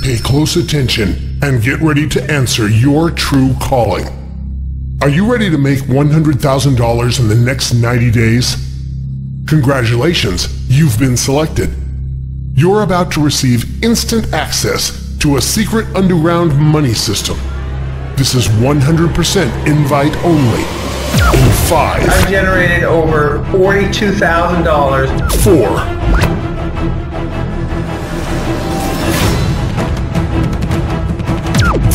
Pay close attention and get ready to answer your true calling. Are you ready to make $100,000 in the next 90 days? Congratulations, you've been selected. You're about to receive instant access to a secret underground money system. This is 100% invite only. In 5. I've generated over $42,000. 4.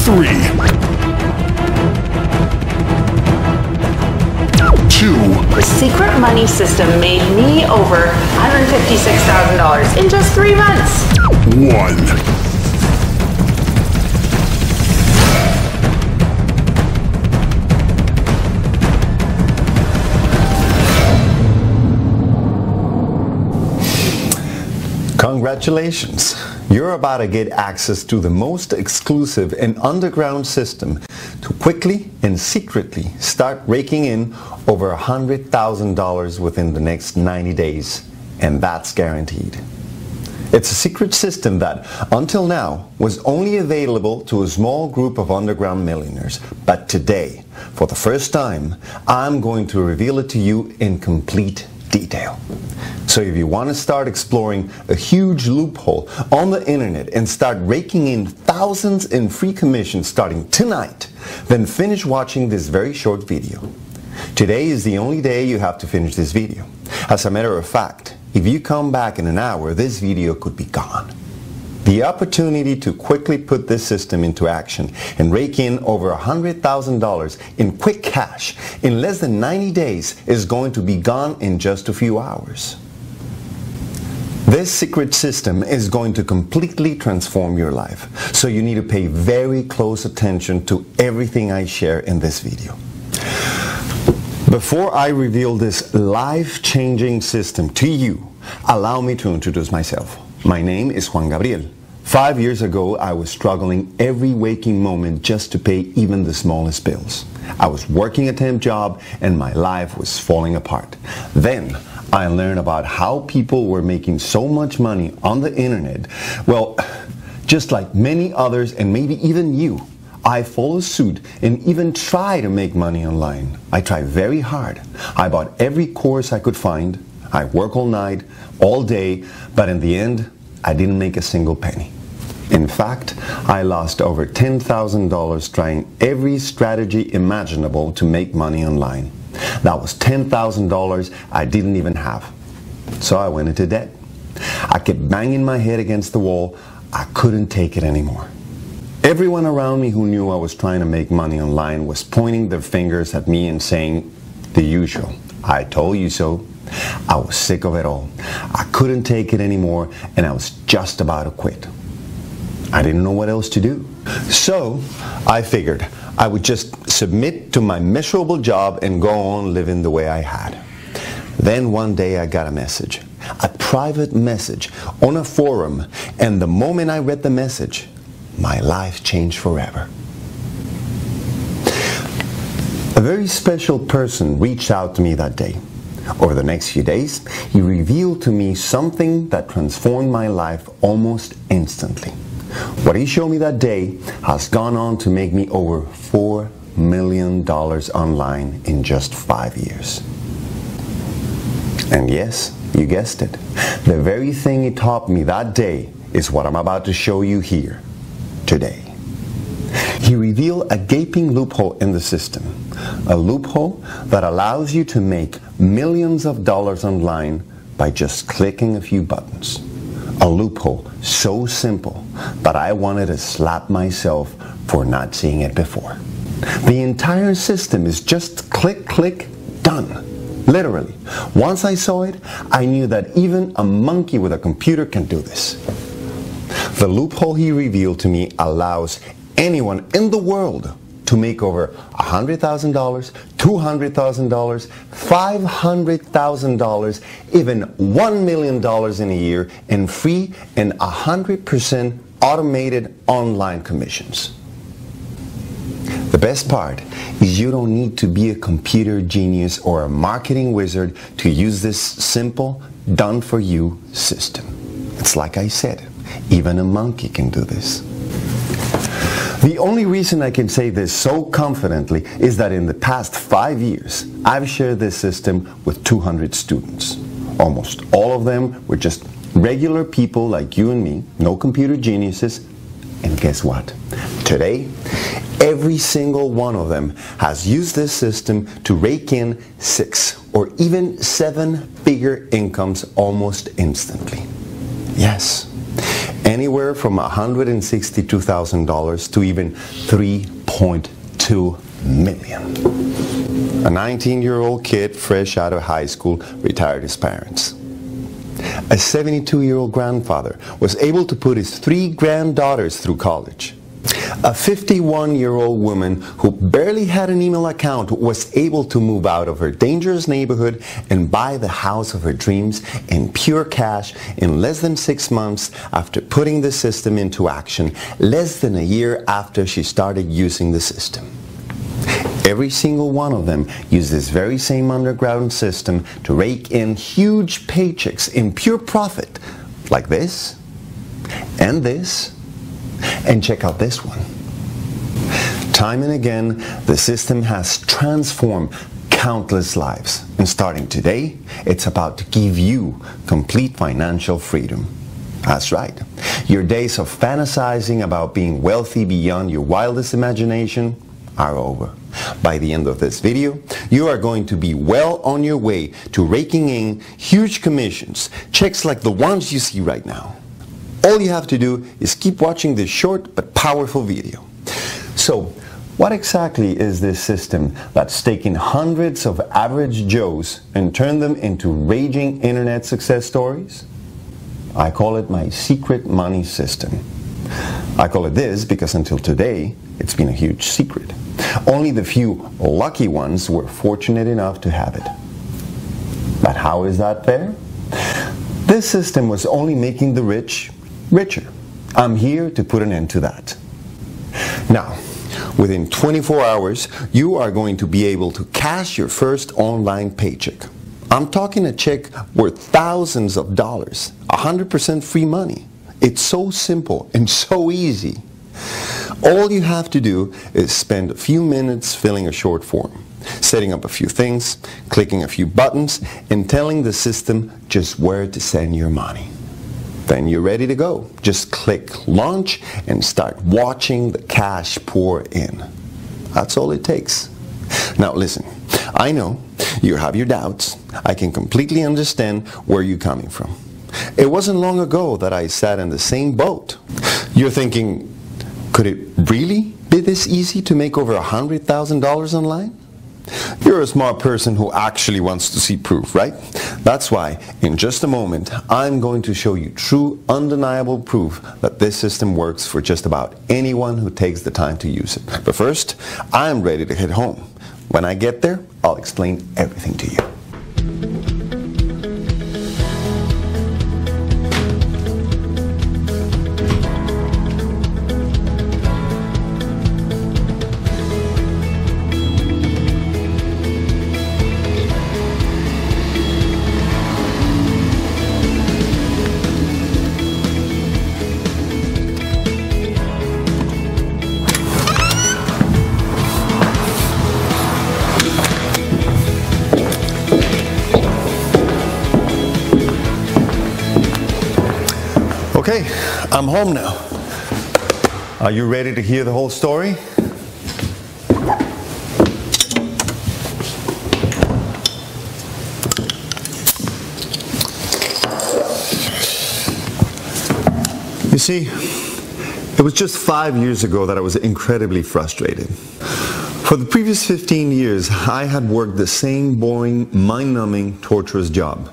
3, 2, The secret money system made me over $156,000 in just 3 months. 1. Congratulations! You're about to get access to the most exclusive and underground system to quickly and secretly start raking in over $100,000 within the next 90 days, and that's guaranteed. It's a secret system that, until now, was only available to a small group of underground millionaires. But today, for the first time, I'm going to reveal it to you in complete detail. So if you want to start exploring a huge loophole on the internet and start raking in thousands in free commissions starting tonight, then finish watching this very short video. Today is the only day you have to finish this video. As a matter of fact, if you come back in an hour, this video could be gone. The opportunity to quickly put this system into action and rake in over $100,000 in quick cash in less than 90 days is going to be gone in just a few hours. This secret system is going to completely transform your life, so you need to pay very close attention to everything I share in this video. Before I reveal this life-changing system to you, allow me to introduce myself. My name is Juan Gabriel. 5 years ago, I was struggling every waking moment just to pay even the smallest bills. I was working a temp job and my life was falling apart. Then I learned about how people were making so much money on the internet. Well, just like many others and maybe even you, I followed suit and even try to make money online. I tried very hard. I bought every course I could find. I worked all night, all day, but in the end, I didn't make a single penny. In fact, I lost over $10,000 trying every strategy imaginable to make money online. That was $10,000 I didn't even have. So I went into debt. I kept banging my head against the wall. I couldn't take it anymore. Everyone around me who knew I was trying to make money online was pointing their fingers at me and saying the usual, "I told you so." I was sick of it all. I couldn't take it anymore and I was just about to quit. I didn't know what else to do. So I figured I would just submit to my miserable job and go on living the way I had. Then one day I got a message, a private message on a forum, and the moment I read the message, my life changed forever. A very special person reached out to me that day. Over the next few days, he revealed to me something that transformed my life almost instantly. What he showed me that day has gone on to make me over $4 million online in just 5 years. And yes, you guessed it. The very thing he taught me that day is what I'm about to show you here today. He revealed a gaping loophole in the system, a loophole that allows you to make millions of dollars online by just clicking a few buttons. A loophole so simple that I wanted to slap myself for not seeing it before. The entire system is just click, click, done. Literally. Once I saw it, I knew that even a monkey with a computer can do this. The loophole he revealed to me allows anyone in the world to make over $100,000, $200,000, $500,000, even $1 million in a year in free and 100% automated online commissions. The best part is you don't need to be a computer genius or a marketing wizard to use this simple, done-for-you system. It's like I said, even a monkey can do this. The only reason I can say this so confidently is that in the past 5 years, I've shared this system with 200 students. Almost all of them were just regular people like you and me, no computer geniuses. And guess what? Today, every single one of them has used this system to rake in 6 or even 7-figure incomes almost instantly. Yes, anywhere from $162,000 to even $3.2 million. A 19-year-old kid fresh out of high school retired his parents. A 72-year-old grandfather was able to put his 3 granddaughters through college. A 51-year-old woman who barely had an email account was able to move out of her dangerous neighborhood and buy the house of her dreams in pure cash in less than 6 months after putting the system into action, less than a year after she started using the system. Every single one of them used this very same underground system to rake in huge paychecks in pure profit, like this, and this, and check out this one. Time and again, the system has transformed countless lives. And starting today, it's about to give you complete financial freedom. That's right. Your days of fantasizing about being wealthy beyond your wildest imagination are over. By the end of this video, you are going to be well on your way to raking in huge commissions, checks like the ones you see right now. All you have to do is keep watching this short but powerful video. So, what exactly is this system that's taken hundreds of average Joes and turned them into raging internet success stories? I call it my secret money system. I call it this because until today, it's been a huge secret. Only the few lucky ones were fortunate enough to have it. But how is that fair? This system was only making the rich richer. I'm here to put an end to that. Now, within 24 hours, you are going to be able to cash your first online paycheck. I'm talking a check worth thousands of dollars, 100% free money. It's so simple and so easy. All you have to do is spend a few minutes filling a short form, setting up a few things, clicking a few buttons, and telling the system just where to send your money. Then you're ready to go. Just click launch and start watching the cash pour in. That's all it takes. Now listen, I know you have your doubts. I can completely understand where you're coming from. It wasn't long ago that I sat in the same boat. You're thinking, could it really be this easy to make over $100,000 online? You're a smart person who actually wants to see proof, right? That's why, in just a moment, I'm going to show you true, undeniable proof that this system works for just about anyone who takes the time to use it. But first, I'm ready to head home. When I get there, I'll explain everything to you. Okay, I'm home now. Are you ready to hear the whole story? You see, it was just 5 years ago that I was incredibly frustrated. For the previous 15 years, I had worked the same boring, mind-numbing, torturous job.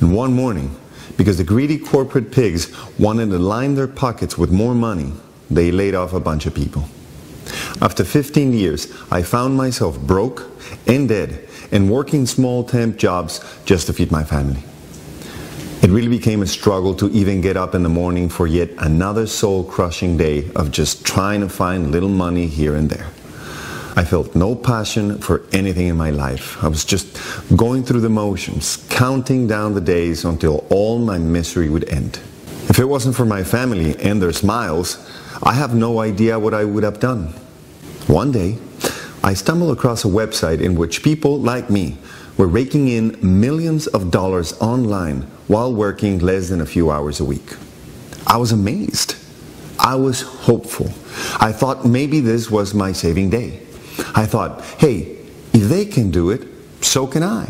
And one morning, because the greedy corporate pigs wanted to line their pockets with more money, they laid off a bunch of people. After 15 years, I found myself broke and dead and working small temp jobs just to feed my family. It really became a struggle to even get up in the morning for yet another soul-crushing day of just trying to find little money here and there. I felt no passion for anything in my life. I was just going through the motions, counting down the days until all my misery would end. If it wasn't for my family and their smiles, I have no idea what I would have done. One day, I stumbled across a website in which people like me were raking in millions of dollars online while working less than a few hours a week. I was amazed. I was hopeful. I thought maybe this was my saving day. I thought, hey, if they can do it, so can I.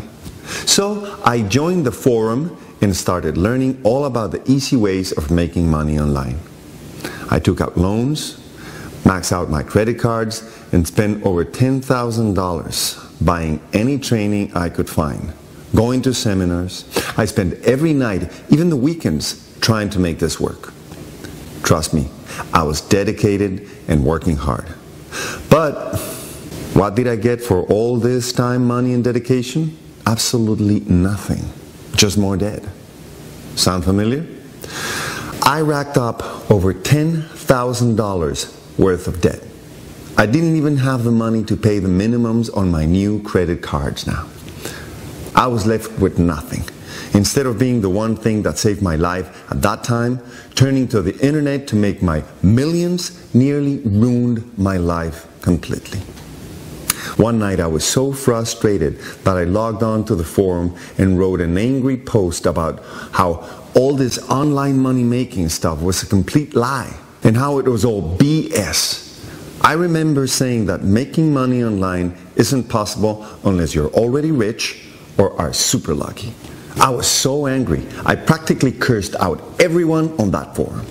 So I joined the forum and started learning all about the easy ways of making money online. I took out loans, maxed out my credit cards, and spent over $10,000 buying any training I could find, going to seminars. I spent every night, even the weekends, trying to make this work. Trust me, I was dedicated and working hard. But what did I get for all this time, money, and dedication? Absolutely nothing. Just more debt. Sound familiar? I racked up over $10,000 worth of debt. I didn't even have the money to pay the minimums on my new credit cards now. I was left with nothing. Instead of being the one thing that saved my life at that time, turning to the internet to make my millions nearly ruined my life completely. One night I was so frustrated that I logged on to the forum and wrote an angry post about how all this online money making stuff was a complete lie and how it was all BS. I remember saying that making money online isn't possible unless you're already rich or are super lucky. I was so angry, I practically cursed out everyone on that forum.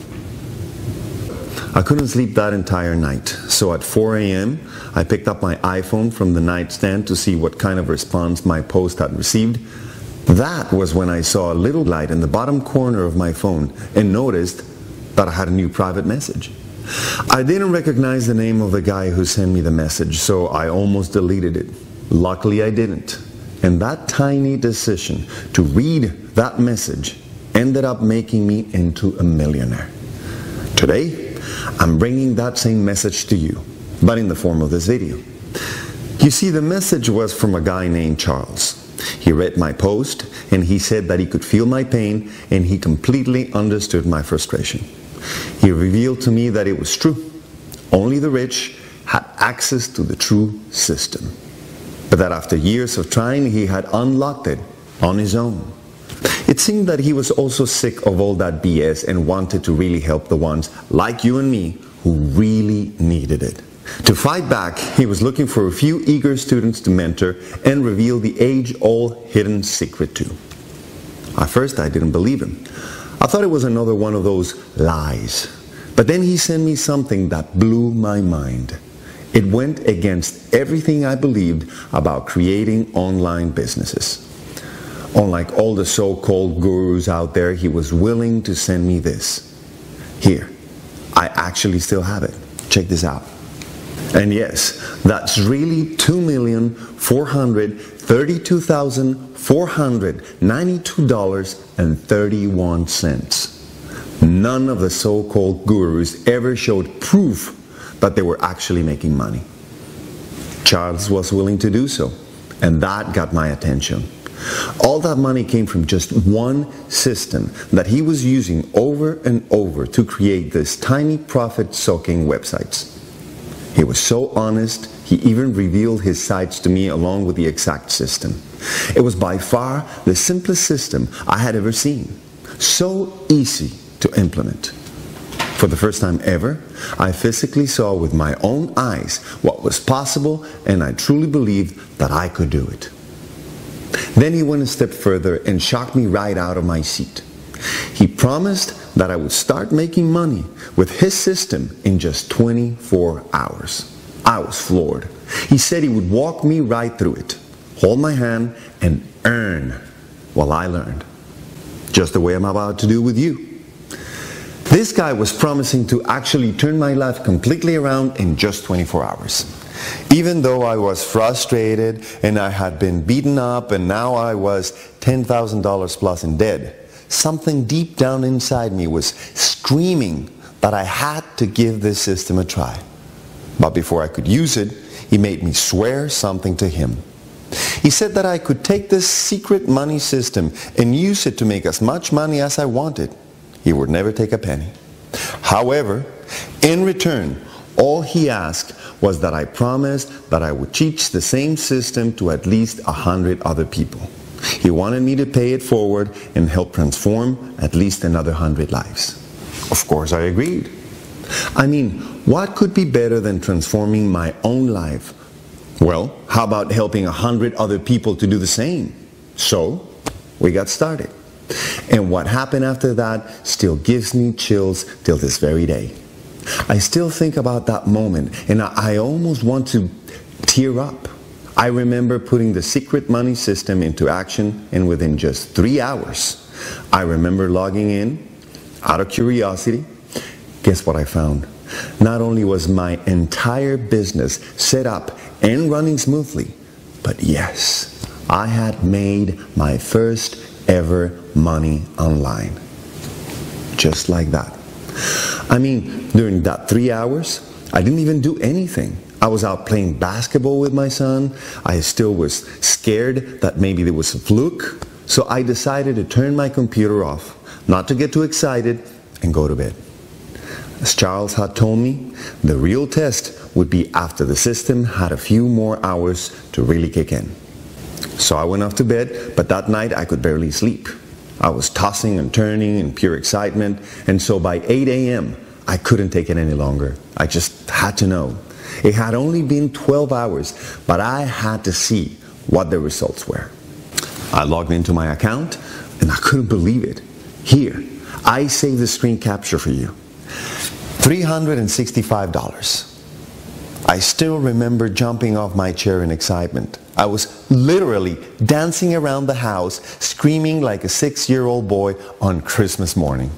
I couldn't sleep that entire night, so at 4 a.m. I picked up my iPhone from the nightstand to see what kind of response my post had received. That was when I saw a little light in the bottom corner of my phone and noticed that I had a new private message. I didn't recognize the name of the guy who sent me the message, so I almost deleted it. Luckily I didn't. And that tiny decision to read that message ended up making me into a millionaire. Today, I'm bringing that same message to you, but in the form of this video. You see, the message was from a guy named Charles. He read my post and he said that he could feel my pain and he completely understood my frustration. He revealed to me that it was true. Only the rich had access to the true system. But that after years of trying, he had unlocked it on his own. It seemed that he was also sick of all that BS and wanted to really help the ones like you and me who really needed it. To fight back, he was looking for a few eager students to mentor and reveal the age-old hidden secret to. At first, I didn't believe him. I thought it was another one of those lies. But then he sent me something that blew my mind. It went against everything I believed about creating online businesses. Unlike all the so-called gurus out there, he was willing to send me this. Here, I actually still have it. Check this out. And yes, that's really $2,432,492.31. None of the so-called gurus ever showed proof that they were actually making money. Charles was willing to do so, and that got my attention. All that money came from just one system that he was using over and over to create these tiny profit-soaking websites. He was so honest, he even revealed his sites to me along with the exact system. It was by far the simplest system I had ever seen. So easy to implement. For the first time ever, I physically saw with my own eyes what was possible, and I truly believed that I could do it. Then he went a step further and shocked me right out of my seat. He promised that I would start making money with his system in just 24 hours. I was floored. He said he would walk me right through it, hold my hand, and earn while I learned. Just the way I'm about to do with you. This guy was promising to actually turn my life completely around in just 24 hours. Even though I was frustrated and I had been beaten up and now I was $10,000 plus in debt, something deep down inside me was screaming that I had to give this system a try. But before I could use it, he made me swear something to him. He said that I could take this secret money system and use it to make as much money as I wanted. He would never take a penny. However, In return, all he asked was that I promised that I would teach the same system to at least 100 other people. He wanted me to pay it forward and help transform at least another 100 lives. Of course, I agreed. I mean, what could be better than transforming my own life? Well, how about helping 100 other people to do the same? So, we got started. And what happened after that still gives me chills till this very day. I still think about that moment, and I almost want to tear up. I remember putting the secret money system into action, and within just 3 hours, I remember logging in out of curiosity. Guess what I found? Not only was my entire business set up and running smoothly, but yes, I had made my first ever money online. Just like that. I mean, during that 3 hours, I didn't even do anything. I was out playing basketball with my son. I still was scared that maybe there was a fluke. So I decided to turn my computer off, not to get too excited, and go to bed. As Charles had told me, the real test would be after the system had a few more hours to really kick in. So I went off to bed, but that night I could barely sleep. I was tossing and turning in pure excitement, and so by 8 a.m., I couldn't take it any longer. I just had to know. It had only been 12 hours, but I had to see what the results were. I logged into my account, and I couldn't believe it. Here, I saved the screen capture for you. $365. I still remember jumping off my chair in excitement. I was literally dancing around the house, screaming like a 6-year-old boy on Christmas morning.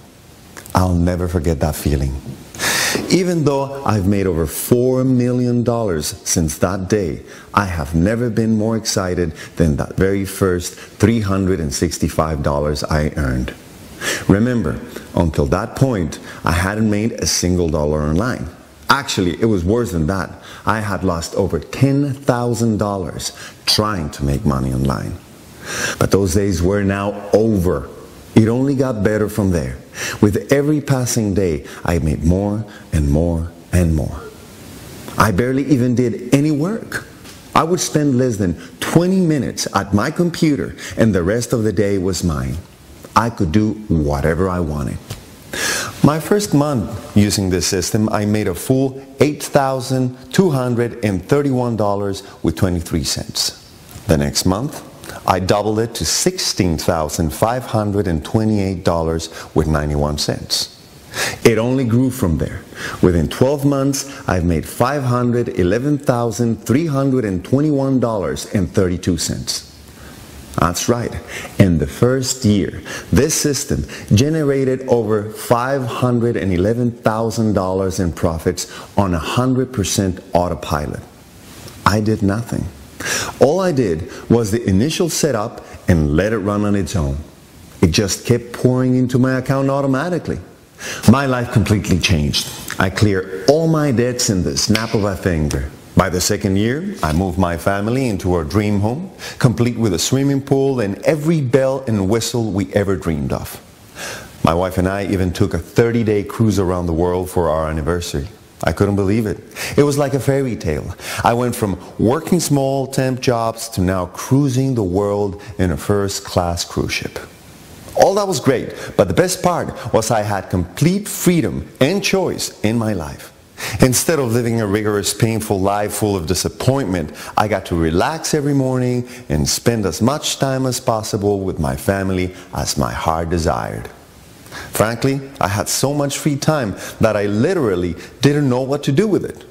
I'll never forget that feeling. Even though I've made over $4 million since that day, I have never been more excited than that very first $365 I earned. Remember, until that point, I hadn't made a single dollar online. Actually, it was worse than that. I had lost over $10,000 trying to make money online. But those days were now over. It only got better from there. With every passing day, I made more and more and more. I barely even did any work. I would spend less than 20 minutes at my computer, and the rest of the day was mine. I could do whatever I wanted. My first month using this system, I made a full $8,231.23. The next month, I doubled it to $16,528.91. It only grew from there. Within 12 months, I've made $511,321.32. That's right. In the first year, this system generated over $511,000 in profits on 100% autopilot. I did nothing. All I did was the initial setup and let it run on its own. It just kept pouring into my account automatically. My life completely changed. I cleared all my debts in the snap of a finger. By the second year, I moved my family into our dream home, complete with a swimming pool and every bell and whistle we ever dreamed of. My wife and I even took a 30-day cruise around the world for our anniversary. I couldn't believe it. It was like a fairy tale. I went from working small temp jobs to now cruising the world in a first-class cruise ship. All that was great, but the best part was I had complete freedom and choice in my life. Instead of living a rigorous, painful life full of disappointment, I got to relax every morning and spend as much time as possible with my family as my heart desired. Frankly, I had so much free time that I literally didn't know what to do with it.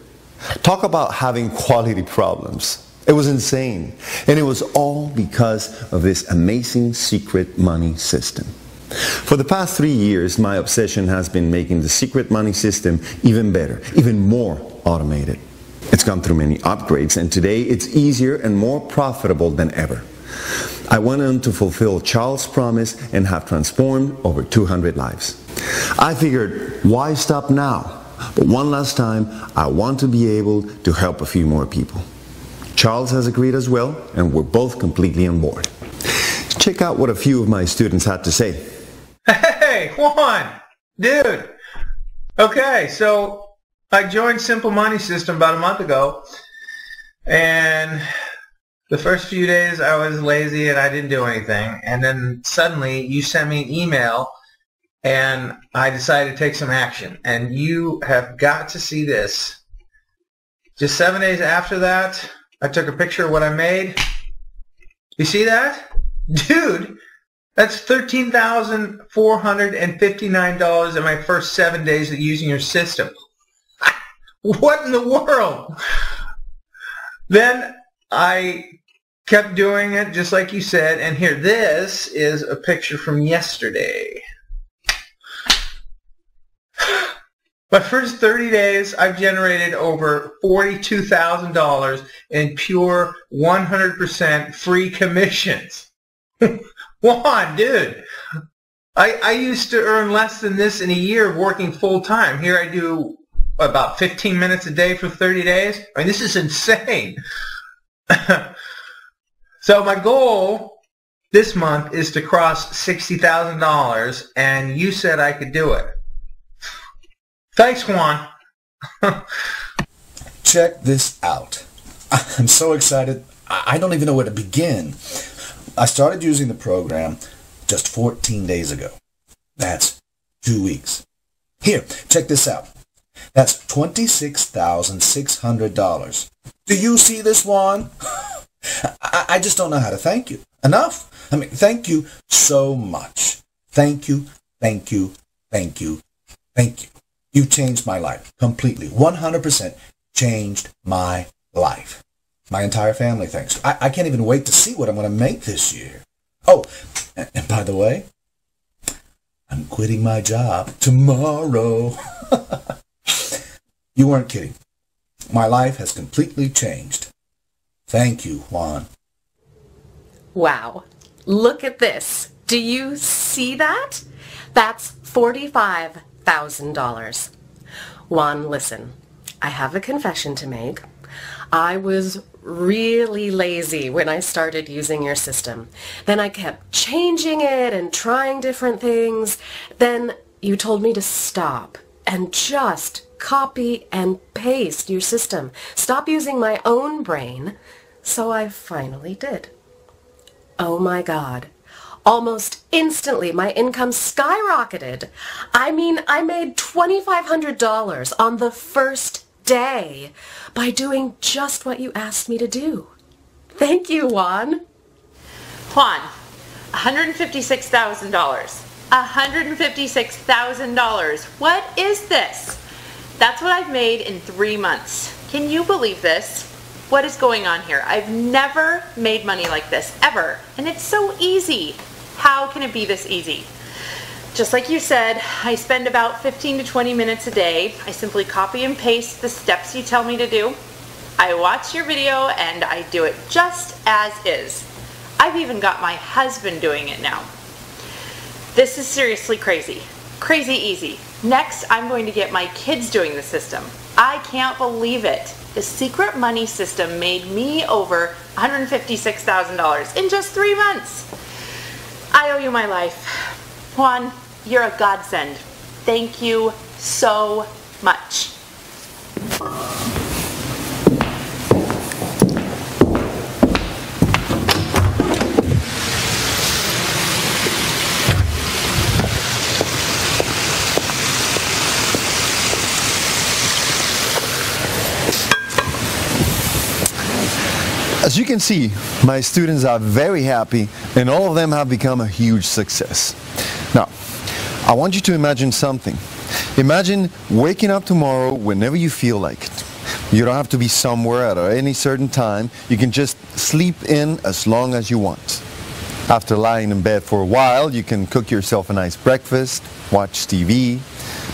Talk about having quality problems. It was insane. And it was all because of this amazing secret money system. For the past 3 years, my obsession has been making the secret money system even better, even more automated. It's gone through many upgrades, and today it's easier and more profitable than ever. I went on to fulfill Charles' promise and have transformed over 200 lives. I figured, why stop now? But one last time, I want to be able to help a few more people. Charles has agreed as well, and we're both completely on board. Check out what a few of my students had to say. Hey, Juan! Dude! Okay, so I joined Simple Money System about a month ago, and the first few days I was lazy and I didn't do anything. And then suddenly you sent me an email and I decided to take some action. And you have got to see this. Just 7 days after that, I took a picture of what I made. You see that? Dude, that's $13,459 in my first 7 days of using your system. What in the world? Then I kept doing it just like you said, and here, this is a picture from yesterday. My first 30 days, I've generated over $42,000 in pure 100% free commissions. Juan, dude, I used to earn less than this in a year working full-time. Here I do about 15 minutes a day for 30 days. I mean, this is insane. So my goal this month is to cross $60,000, and you said I could do it. Thanks, Juan. Check this out. I'm so excited. I don't even know where to begin. I started using the program just 14 days ago. That's 2 weeks. Here, check this out. That's $26,600. Do you see this, Juan? I just don't know how to thank you. Enough. I mean, thank you so much. Thank you, thank you, thank you, thank you. You changed my life completely. 100% changed my life. My entire family thanks you. I can't even wait to see what I'm going to make this year. Oh, and by the way, I'm quitting my job tomorrow. You weren't kidding. My life has completely changed. Thank you, Juan. Wow. Look at this. Do you see that? That's $45,000. Juan, listen. I have a confession to make. I was really lazy when I started using your system. Then I kept changing it and trying different things. Then you told me to stop and just copy and paste your system. Stop using my own brain. So I finally did. Oh my God. Almost instantly, my income skyrocketed. I mean, I made $2,500 on the first day by doing just what you asked me to do. Thank you, Juan. Juan, $156,000. $156,000. What is this? That's what I've made in 3 months. Can you believe this? What is going on here? I've never made money like this, ever. And it's so easy. How can it be this easy? Just like you said, I spend about 15 to 20 minutes a day. I simply copy and paste the steps you tell me to do. I watch your video and I do it just as is. I've even got my husband doing it now. This is seriously crazy. Crazy easy. Next, I'm going to get my kids doing the system. I can't believe it. The secret money system made me over $156,000 in just 3 months. I owe you my life. Juan, you're a godsend. Thank you so much. As you can see, my students are very happy and all of them have become a huge success. Now, I want you to imagine something. Imagine waking up tomorrow whenever you feel like it. You don't have to be somewhere at any certain time. You can just sleep in as long as you want. After lying in bed for a while, you can cook yourself a nice breakfast, watch TV,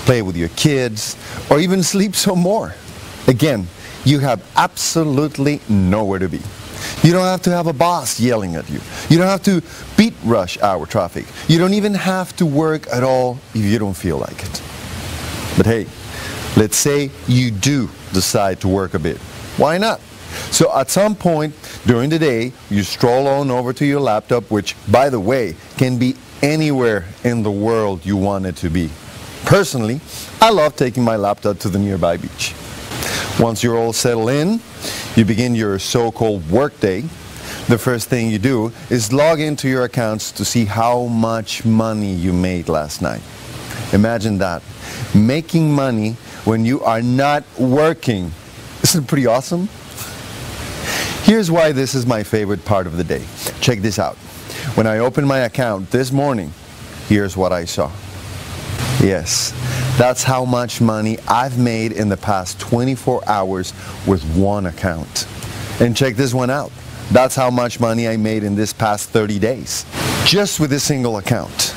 play with your kids, or even sleep some more. Again, you have absolutely nowhere to be. You don't have to have a boss yelling at you. You don't have to beat rush hour traffic. You don't even have to work at all if you don't feel like it. But hey, let's say you do decide to work a bit. Why not? So at some point during the day, you stroll on over to your laptop, which, by the way, can be anywhere in the world you want it to be. Personally, I love taking my laptop to the nearby beach. Once you're all settled in, you begin your so-called workday. The first thing you do is log into your accounts to see how much money you made last night. Imagine that, making money when you are not working. Isn't it pretty awesome? Here's why this is my favorite part of the day. Check this out. When I opened my account this morning, here's what I saw. Yes, that's how much money I've made in the past 24 hours with one account. And check this one out. That's how much money I made in this past 30 days, just with a single account.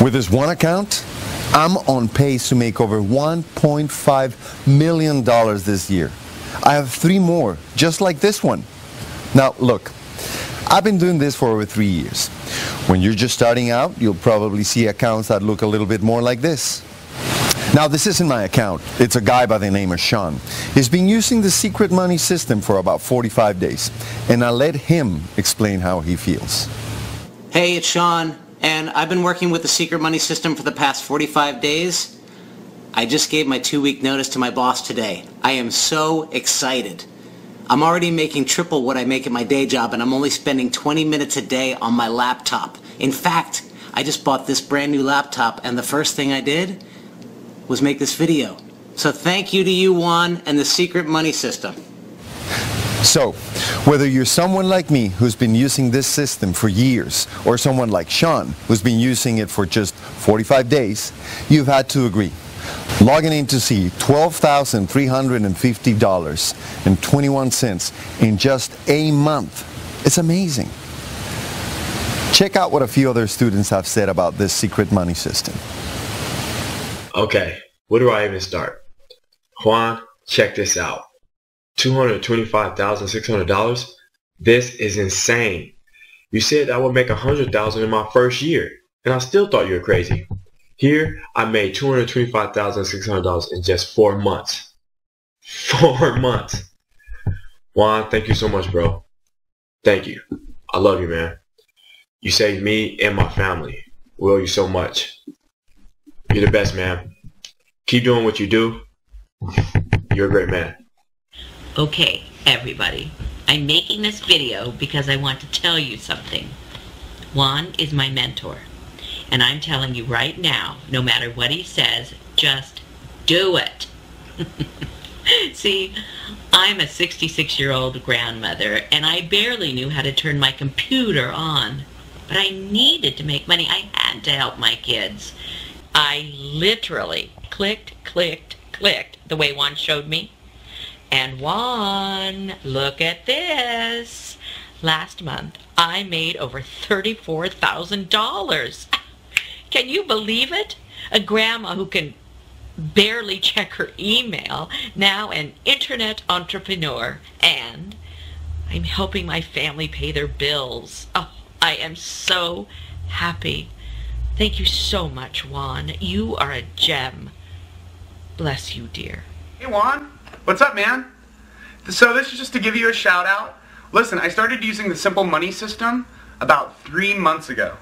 With this one account, I'm on pace to make over $1.5 million this year. I have 3 more, just like this one. Now, look, I've been doing this for over 3 years. When you're just starting out, you'll probably see accounts that look a little bit more like this. Now, this isn't my account. It's a guy by the name of Sean. He's been using the secret money system for about 45 days, and I'll let him explain how he feels. Hey, it's Sean, and I've been working with the secret money system for the past 45 days. I just gave my 2-week notice to my boss today. I am so excited. I'm already making triple what I make at my day job, and I'm only spending 20 minutes a day on my laptop. In fact, I just bought this brand new laptop, and the first thing I did was make this video. So thank you to you, Juan, and the secret money system. So, whether you're someone like me who's been using this system for years, or someone like Sean who's been using it for just 45 days, you've had to agree. Logging in to see $12,350.21 in just a month. It's amazing. Check out what a few other students have said about this secret money system. Okay, where do I even start? Juan, check this out. $225,600? This is insane. You said I would make $100,000 in my first year, and I still thought you were crazy. Here, I made $225,600 in just 4 months. 4 months. Juan, thank you so much, bro. Thank you. I love you, man. You saved me and my family. We owe you so much. You're the best, man. Keep doing what you do. You're a great man. Okay, everybody. I'm making this video because I want to tell you something. Juan is my mentor. And I'm telling you right now, no matter what he says, just do it. See, I'm a 66-year-old grandmother, and I barely knew how to turn my computer on. But I needed to make money. I had to help my kids. I literally clicked, the way Juan showed me. And Juan, look at this. Last month, I made over $34,000. Can you believe it? A grandma who can barely check her email, now an internet entrepreneur, and I'm helping my family pay their bills. Oh, I am so happy. Thank you so much, Juan. You are a gem. Bless you, dear. Hey, Juan. What's up, man? So this is just to give you a shout out. Listen, I started using the Simple Money system about 3 months ago.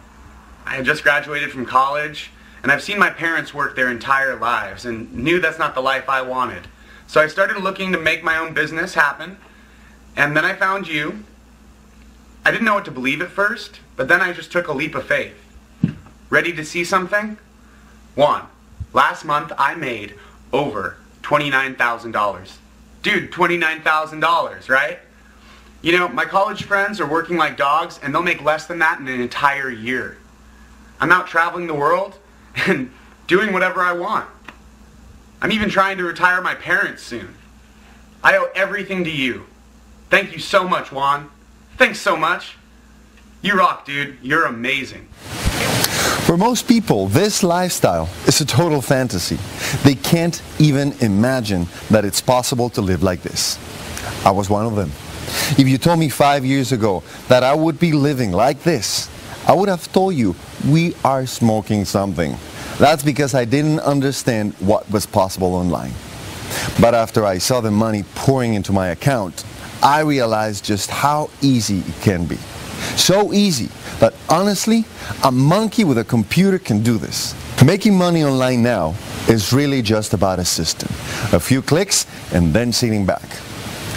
I had just graduated from college, and I've seen my parents work their entire lives and knew that's not the life I wanted. So I started looking to make my own business happen, and then I found you. I didn't know what to believe at first, but then I just took a leap of faith. Ready to see something? Juan, last month I made over $29,000. Dude, $29,000, right? You know, my college friends are working like dogs, and they'll make less than that in an entire year. I'm out traveling the world and doing whatever I want. I'm even trying to retire my parents soon. I owe everything to you. Thank you so much, Juan. Thanks so much. You rock, dude. You're amazing. For most people, this lifestyle is a total fantasy. They can't even imagine that it's possible to live like this. I was one of them. If you told me 5 years ago that I would be living like this, I would have told you we are smoking something. That's because I didn't understand what was possible online. But after I saw the money pouring into my account, I realized just how easy it can be. So easy that honestly, a monkey with a computer can do this. Making money online now is really just about a system. A few clicks and then sitting back.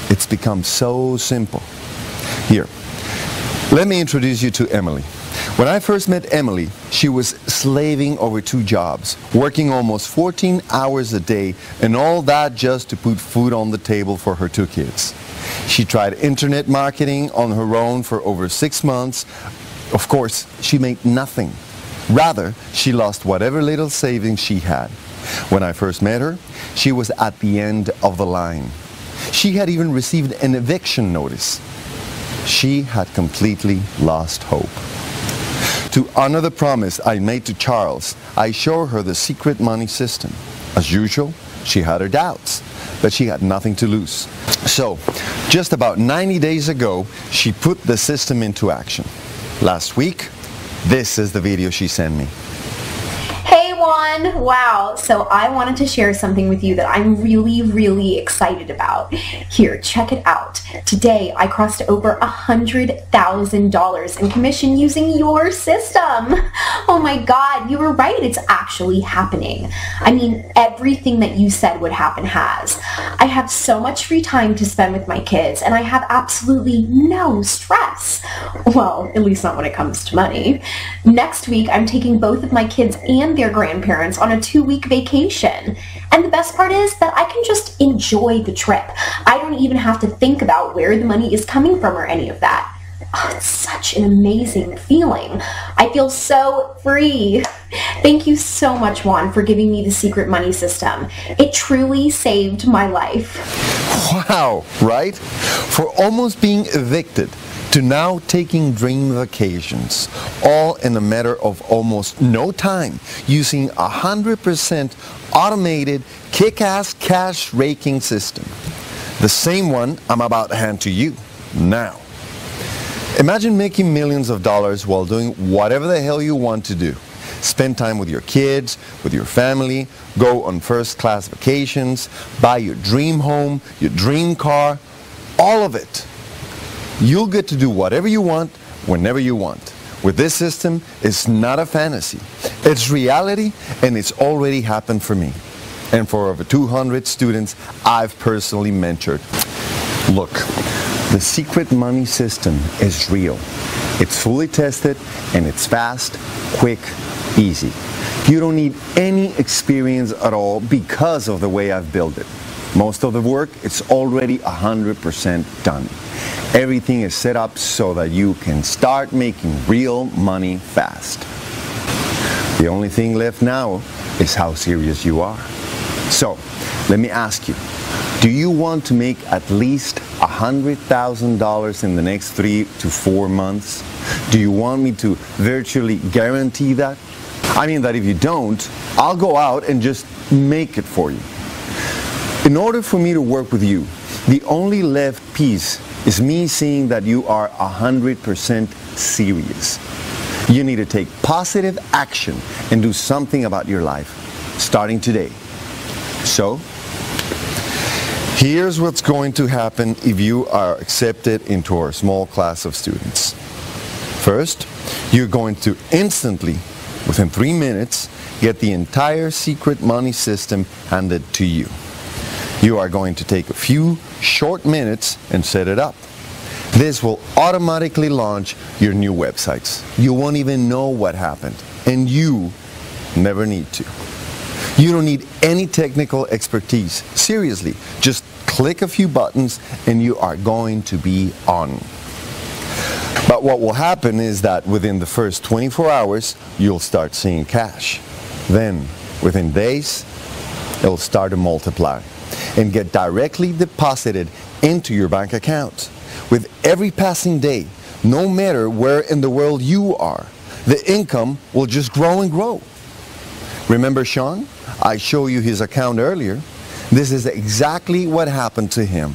It's become so simple. Here, let me introduce you to Emily. When I first met Emily, she was slaving over 2 jobs, working almost 14 hours a day, and all that just to put food on the table for her 2 kids. She tried internet marketing on her own for over 6 months. Of course, she made nothing. Rather, she lost whatever little savings she had. When I first met her, she was at the end of the line. She had even received an eviction notice. She had completely lost hope. To honor the promise I made to Charles, I showed her the secret money system. As usual, she had her doubts, but she had nothing to lose. So, just about 90 days ago, she put the system into action. Last week, this is the video she sent me. Hey Juan! Wow, so I wanted to share something with you that I'm really excited about. Here, check it out. Today I crossed over $100,000 in commission using your system. Oh my god, you were right, it's actually happening. I mean, everything that you said would happen has. I have so much free time to spend with my kids and I have absolutely no stress. Well, at least not when it comes to money. Next week I'm taking both of my kids and their grandparents on a 2-week vacation. And the best part is that I can just enjoy the trip. I don't even have to think about where the money is coming from or any of that. Oh, it's such an amazing feeling. I feel so free. Thank you so much, Juan, for giving me the secret money system. It truly saved my life. Wow, right? For almost being evicted to now taking dream vacations, all in a matter of almost no time, using 100% automated kick-ass cash raking system. The same one I'm about to hand to you now. Imagine making millions of dollars while doing whatever the hell you want to do. Spend time with your kids, with your family, go on first-class vacations, buy your dream home, your dream car, all of it. You'll get to do whatever you want, whenever you want. With this system, it's not a fantasy. It's reality, and it's already happened for me. And for over 200 students I've personally mentored. Look, the secret money system is real. It's fully tested, and it's fast, quick, easy. You don't need any experience at all because of the way I've built it. Most of the work is already 100% done. Everything is set up so that you can start making real money fast. The only thing left now is how serious you are. So, let me ask you, do you want to make at least $100,000 in the next 3 to 4 months? Do you want me to virtually guarantee that? I mean that if you don't, I'll go out and just make it for you. In order for me to work with you, the only left piece is me seeing that you are 100% serious. You need to take positive action and do something about your life, starting today. So, here's what's going to happen if you are accepted into our small class of students. First, you're going to instantly, within 3 minutes, get the entire secret money system handed to you. You are going to take a few short minutes and set it up. This will automatically launch your new websites. You won't even know what happened, and you never need to. You don't need any technical expertise. Seriously, just click a few buttons and you are going to be on. But what will happen is that within the first 24 hours, you'll start seeing cash. Then, within days, it'll start to multiply and get directly deposited into your bank account. With every passing day, no matter where in the world you are, the income will just grow and grow. Remember Sean? I showed you his account earlier. This is exactly what happened to him.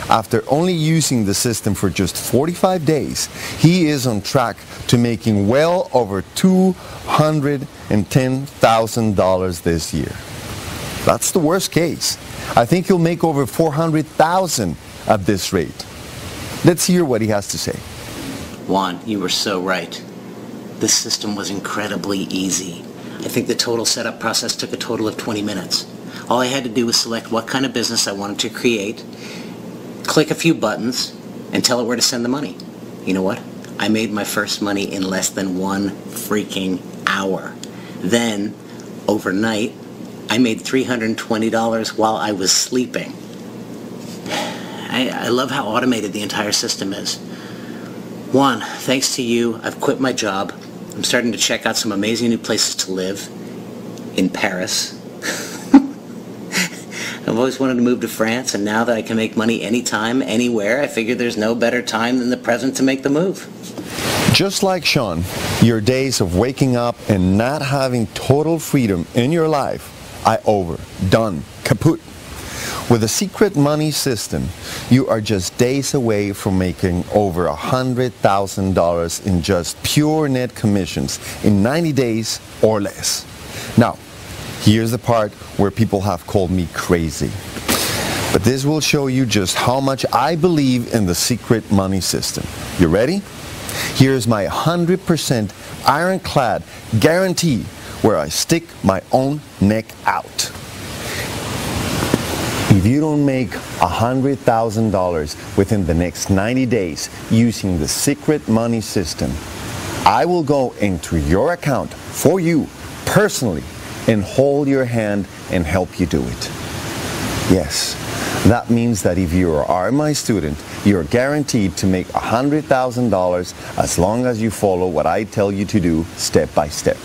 After only using the system for just 45 days, he is on track to making well over $210,000 this year. That's the worst case. I think he'll make over $400,000 at this rate. Let's hear what he has to say. Juan, you were so right. This system was incredibly easy. I think the total setup process took a total of 20 minutes. All I had to do was select what kind of business I wanted to create, click a few buttons, and tell it where to send the money. You know what? I made my first money in less than 1 freaking hour. Then, overnight, I made $320 while I was sleeping. I love how automated the entire system is. Juan, thanks to you, I've quit my job. I'm starting to check out some amazing new places to live in Paris. I've always wanted to move to France, and now that I can make money anytime, anywhere, I figure there's no better time than the present to make the move. Just like Sean, your days of waking up and not having total freedom in your life are over, done, kaput. With the secret money system, you are just days away from making over $100,000 in just pure net commissions in 90 days or less. Now, here's the part where people have called me crazy. But this will show you just how much I believe in the secret money system. You ready? Here's my 100% ironclad guarantee where I stick my own neck out. If you don't make $100,000 within the next 90 days using the secret money system, I will go into your account for you personally and hold your hand and help you do it. Yes, that means that if you are my student, you're guaranteed to make $100,000 as long as you follow what I tell you to do step by step.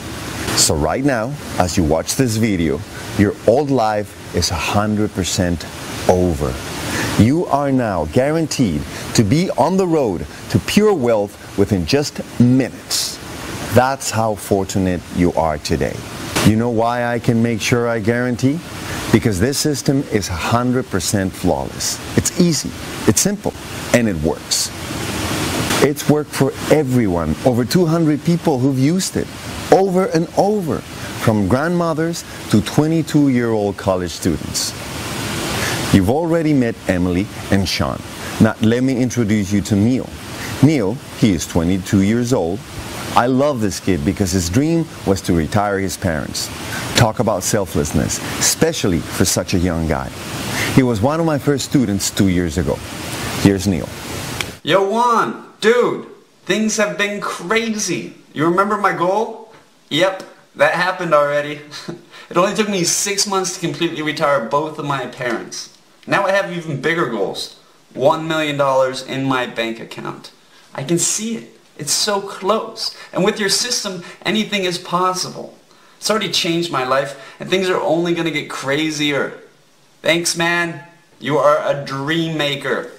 So right now, as you watch this video, your old life is 100% over. You are now guaranteed to be on the road to pure wealth within just minutes. That's how fortunate you are today. You know why I can make sure I guarantee? Because this system is 100% flawless. It's easy, it's simple, and it works. It's worked for everyone, over 200 people who've used it, over and over, from grandmothers to 22-year-old college students. You've already met Emily and Sean. Now let me introduce you to Neil. Neil, he is 22 years old. I love this kid because his dream was to retire his parents. Talk about selflessness, especially for such a young guy. He was one of my first students 2 years ago. Here's Neil. Yo, Juan, dude, things have been crazy. You remember my goal? Yep, that happened already. It only took me 6 months to completely retire both of my parents. Now I have even bigger goals. $1 million in my bank account. I can see it. It's so close. And with your system, anything is possible. It's already changed my life, and things are only going to get crazier. Thanks, man. You are a dream maker.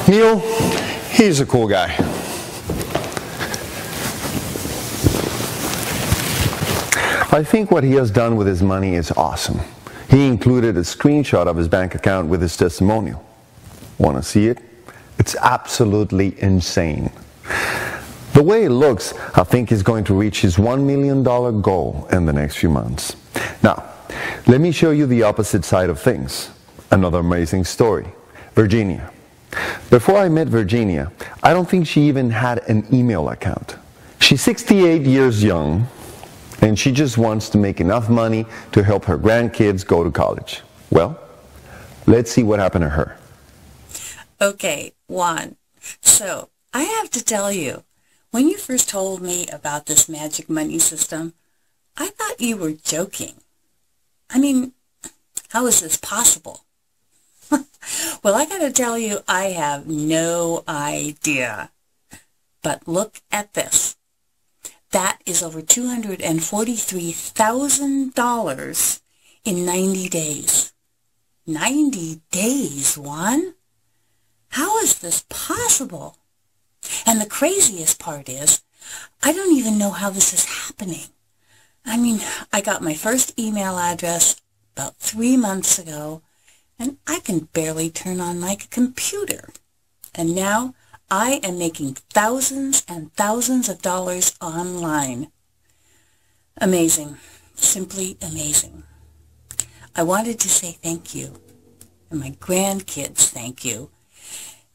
Neil, he's a cool guy. I think what he has done with his money is awesome. He included a screenshot of his bank account with his testimonial. Want to see it? It's absolutely insane. The way it looks, I think he's going to reach his $1 million goal in the next few months. Now, let me show you the opposite side of things. Another amazing story. Virginia. Before I met Virginia, I don't think she even had an email account. She's 68 years young, and she just wants to make enough money to help her grandkids go to college. Well, let's see what happened to her. Okay, Juan. So, I have to tell you, when you first told me about this magic money system, I thought you were joking. I mean, how is this possible? Well, I gotta tell you, I have no idea. But look at this. That is over $243,000 in 90 days. 90 days, Juan? How is this possible? And the craziest part is, I don't even know how this is happening. I mean, I got my first email address about 3 months ago, and I can barely turn on my computer. And now I am making thousands and thousands of dollars online. Amazing. Simply amazing. I wanted to say thank you. And my grandkids thank you.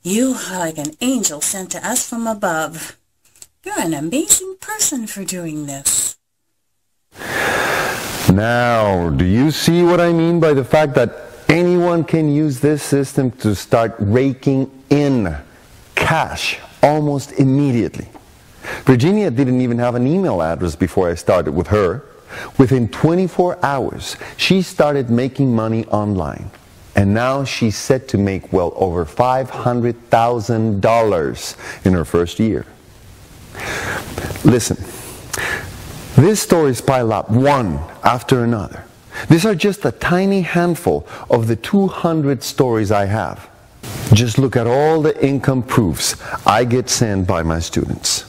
You are like an angel sent to us from above. You're an amazing person for doing this. Now, do you see what I mean by the fact that anyone can use this system to start raking in cash almost immediately? Virginia didn't even have an email address before I started with her. Within 24 hours, she started making money online. And now she's set to make well over $500,000 in her first year. Listen, these stories pile up one after another. These are just a tiny handful of the 200 stories I have. Just look at all the income proofs I get sent by my students.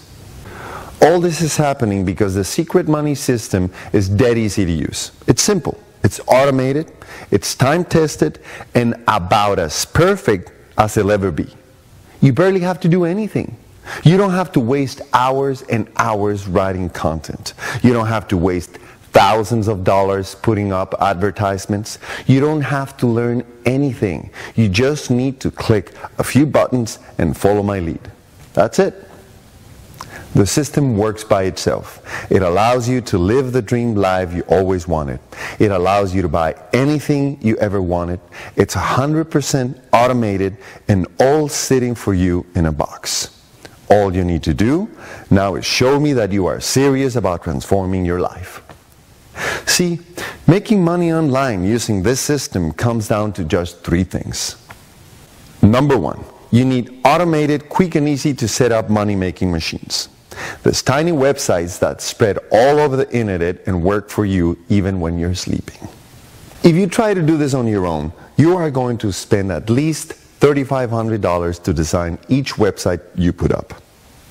All this is happening because the secret money system is dead easy to use. It's simple, it's automated, it's time-tested, and about as perfect as it'll ever be. You barely have to do anything. You don't have to waste hours and hours writing content. You don't have to waste thousands of dollars putting up advertisements. You don't have to learn anything. You just need to click a few buttons and follow my lead. That's it. The system works by itself. It allows you to live the dream life you always wanted. It allows you to buy anything you ever wanted. It's 100% automated and all sitting for you in a box. All you need to do now is show me that you are serious about transforming your life. See, making money online using this system comes down to just 3 things. Number 1, you need automated, quick and easy to set up money-making machines. There's tiny websites that spread all over the internet and work for you even when you're sleeping. If you try to do this on your own, you are going to spend at least $3,500 to design each website you put up.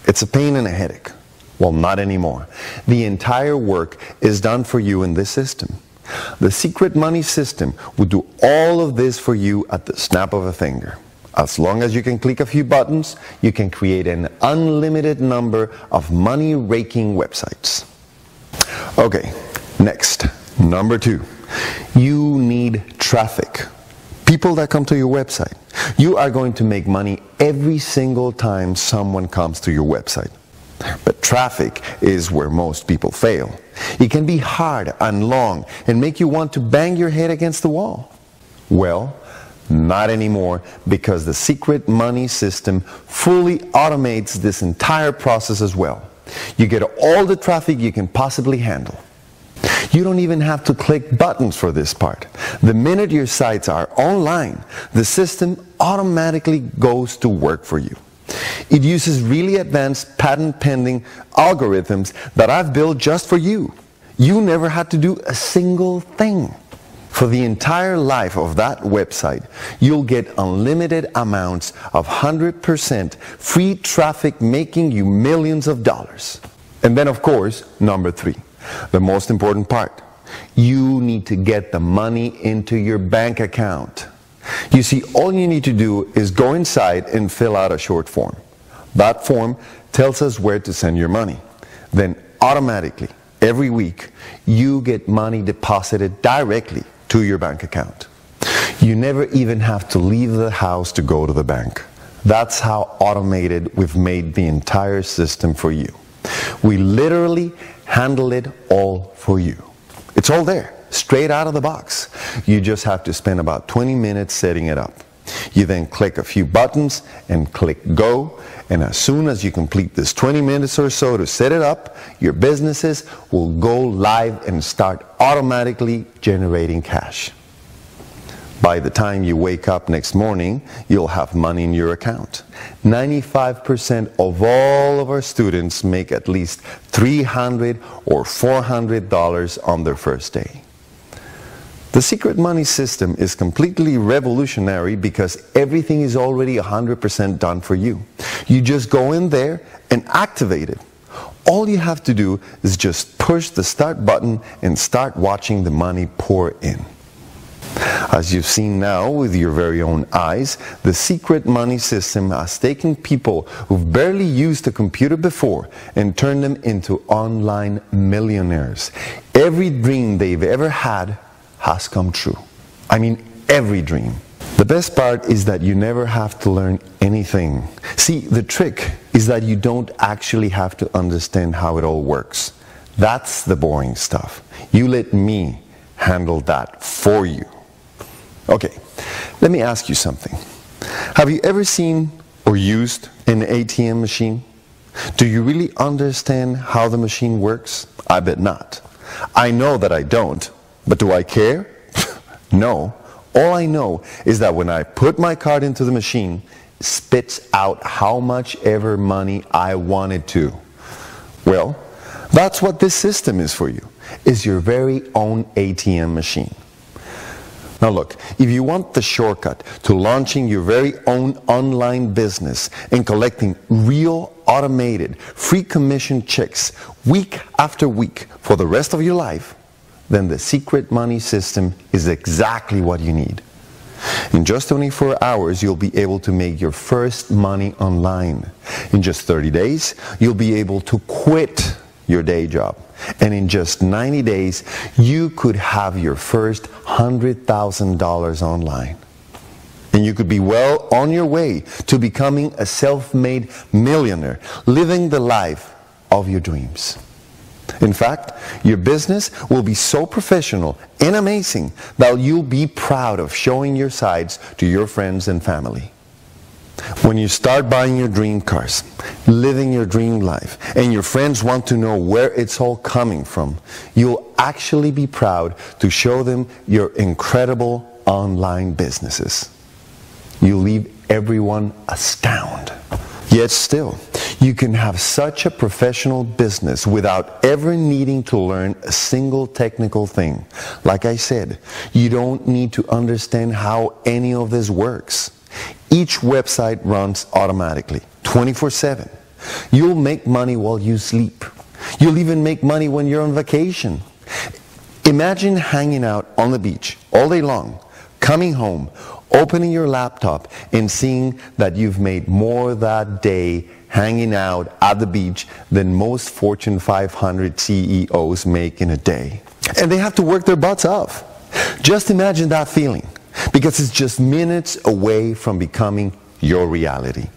It's a pain and a headache. Well, not anymore. The entire work is done for you in this system. The secret money system will do all of this for you at the snap of a finger. As long as you can click a few buttons, you can create an unlimited number of money-raking websites. Okay, next, number 2. You need traffic. People that come to your website. You are going to make money every single time someone comes to your website. But traffic is where most people fail. It can be hard and long and make you want to bang your head against the wall. Well, not anymore, because the secret money system fully automates this entire process as well. You get all the traffic you can possibly handle. You don't even have to click buttons for this part. The minute your sites are online, the system automatically goes to work for you. It uses really advanced patent-pending algorithms that I've built just for you. You never had to do a single thing. For the entire life of that website, you'll get unlimited amounts of 100% free traffic making you millions of dollars. And then, of course, number 3, the most important part. You need to get the money into your bank account. You see, all you need to do is go inside and fill out a short form. That form tells us where to send your money. Then automatically, every week, you get money deposited directly to your bank account. You never even have to leave the house to go to the bank. That's how automated we've made the entire system for you. We literally handle it all for you. It's all there, straight out of the box. You just have to spend about 20 minutes setting it up. You then click a few buttons and click go, and as soon as you complete this 20 minutes or so to set it up, your businesses will go live and start automatically generating cash. By the time you wake up next morning, you'll have money in your account. 95% of all of our students make at least $300 or $400 on their first day. The secret money system is completely revolutionary because everything is already 100% done for you. You just go in there and activate it. All you have to do is just push the start button and start watching the money pour in. As you've seen now with your very own eyes, the secret money system has taken people who've barely used a computer before and turned them into online millionaires. Every dream they've ever had has come true. I mean, every dream. The best part is that you never have to learn anything. See, the trick is that you don't actually have to understand how it all works. That's the boring stuff. You let me handle that for you. Okay, let me ask you something. Have you ever seen or used an ATM machine? Do you really understand how the machine works? I bet not. I know that I don't, but do I care? No. All I know is that when I put my card into the machine, it spits out how much ever money I wanted to. Well, that's what this system is for you. It's your very own ATM machine. Now look, if you want the shortcut to launching your very own online business and collecting real automated free commission checks week after week for the rest of your life, then the secret money system is exactly what you need. In just 24 hours, you'll be able to make your first money online. In just 30 days, you'll be able to quit your day job. And in just 90 days, you could have your first $100,000 online. And you could be well on your way to becoming a self-made millionaire, living the life of your dreams. In fact, your business will be so professional and amazing that you'll be proud of showing your sides to your friends and family. When you start buying your dream cars, living your dream life, and your friends want to know where it's all coming from, you'll actually be proud to show them your incredible online businesses. You'll leave everyone astounded. Yet still, you can have such a professional business without ever needing to learn a single technical thing. Like I said, you don't need to understand how any of this works. Each website runs automatically, 24/7. You'll make money while you sleep. You'll even make money when you're on vacation. Imagine hanging out on the beach all day long, coming home, opening your laptop, and seeing that you've made more that day hanging out at the beach than most Fortune 500 CEOs make in a day. And they have to work their butts off. Just imagine that feeling, because it's just minutes away from becoming your reality.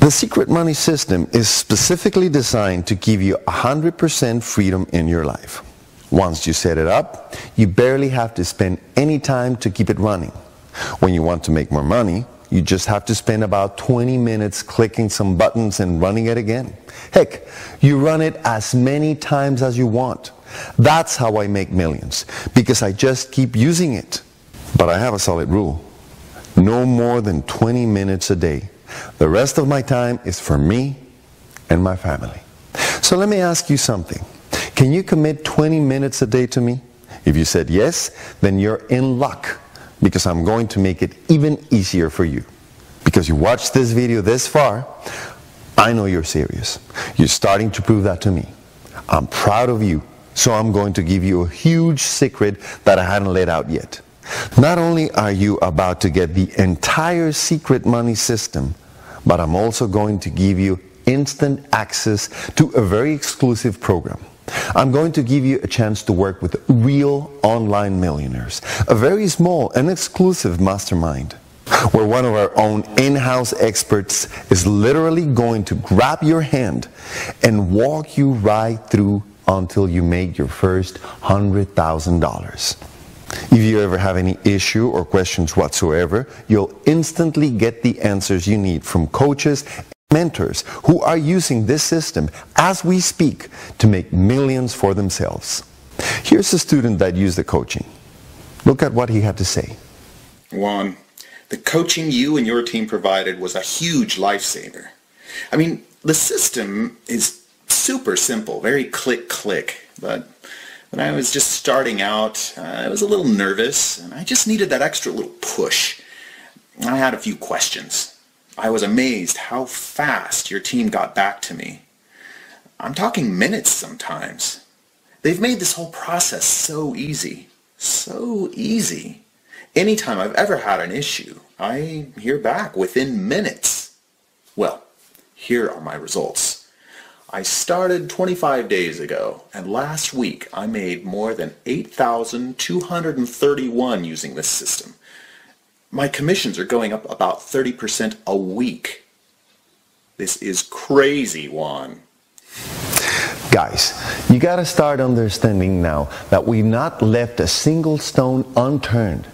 The secret money system is specifically designed to give you 100% freedom in your life. Once you set it up, you barely have to spend any time to keep it running. When you want to make more money, you just have to spend about 20 minutes clicking some buttons and running it again. Heck, you run it as many times as you want. That's how I make millions, because I just keep using it. But I have a solid rule. No more than 20 minutes a day. The rest of my time is for me and my family. So let me ask you something. Can you commit 20 minutes a day to me? If you said yes, then you're in luck, because I'm going to make it even easier for you. Because you watched this video this far, I know you're serious. You're starting to prove that to me. I'm proud of you, so I'm going to give you a huge secret that I hadn't let out yet. Not only are you about to get the entire secret money system, but I'm also going to give you instant access to a very exclusive program. I'm going to give you a chance to work with real online millionaires, a very small and exclusive mastermind, where one of our own in-house experts is literally going to grab your hand and walk you right through until you make your first $100,000. If you ever have any issue or questions whatsoever, you'll instantly get the answers you need from coaches and mentors who are using this system as we speak to make millions for themselves. Here's a student that used the coaching. Look at what he had to say. Juan, the coaching you and your team provided was a huge lifesaver. I mean, the system is super simple, very click, but when I was just starting out, I was a little nervous, and I just needed that extra little push. I had a few questions. I was amazed how fast your team got back to me. I'm talking minutes sometimes. They've made this whole process so easy. So easy. Anytime I've ever had an issue, I hear back within minutes. Well, here are my results. I started 25 days ago, and last week I made more than $8,231 using this system. My commissions are going up about 30% a week. This is crazy, Juan. Guys, you gotta start understanding now that we've not left a single stone unturned.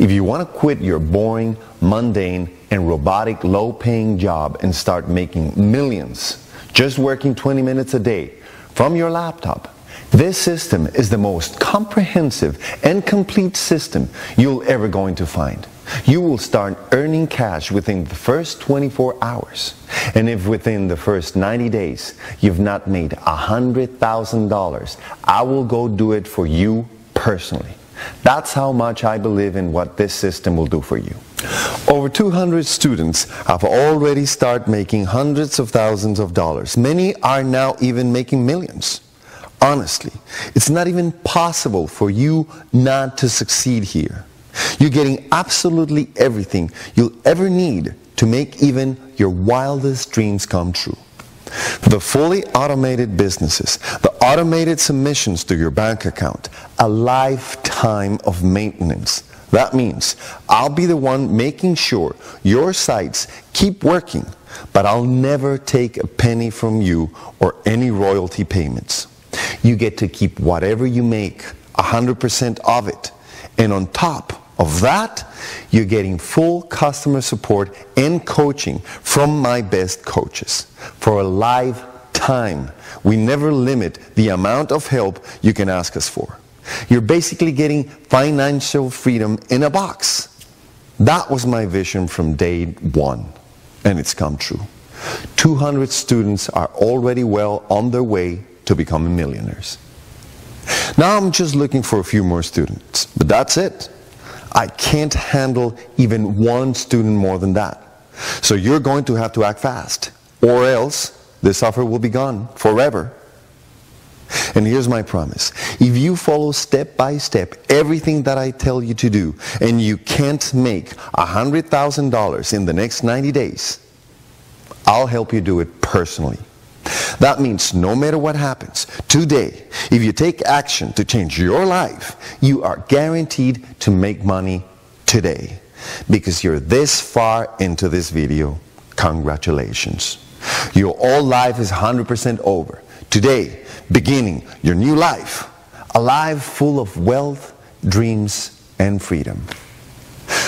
If you want to quit your boring, mundane, and robotic low-paying job and start making millions just working 20 minutes a day from your laptop, this system is the most comprehensive and complete system you'll ever going to find. You will start earning cash within the first 24 hours. And if within the first 90 days you've not made $100,000, I will go do it for you personally. That's how much I believe in what this system will do for you. Over 200 students have already started making hundreds of thousands of dollars. Many are now even making millions. Honestly, it's not even possible for you not to succeed here. You're getting absolutely everything you'll ever need to make even your wildest dreams come true. The fully automated businesses, the automated submissions to your bank account, a lifetime of maintenance. That means I'll be the one making sure your sites keep working, but I'll never take a penny from you or any royalty payments. You get to keep whatever you make, 100% of it. And on top of that, you're getting full customer support and coaching from my best coaches for a lifetime. We never limit the amount of help you can ask us for. You're basically getting financial freedom in a box. That was my vision from day one, and it's come true. 200 students are already well on their way to becoming millionaires. Now I'm just looking for a few more students, but that's it. I can't handle even one student more than that. So you're going to have to act fast, or else this offer will be gone forever. And here's my promise. If you follow step by step everything that I tell you to do, and you can't make $100,000 in the next 90 days, I'll help you do it personally. That means no matter what happens, today, if you take action to change your life, you are guaranteed to make money today. Because you're this far into this video, congratulations. Your old life is 100% over. Today, beginning your new life, a life full of wealth, dreams, and freedom.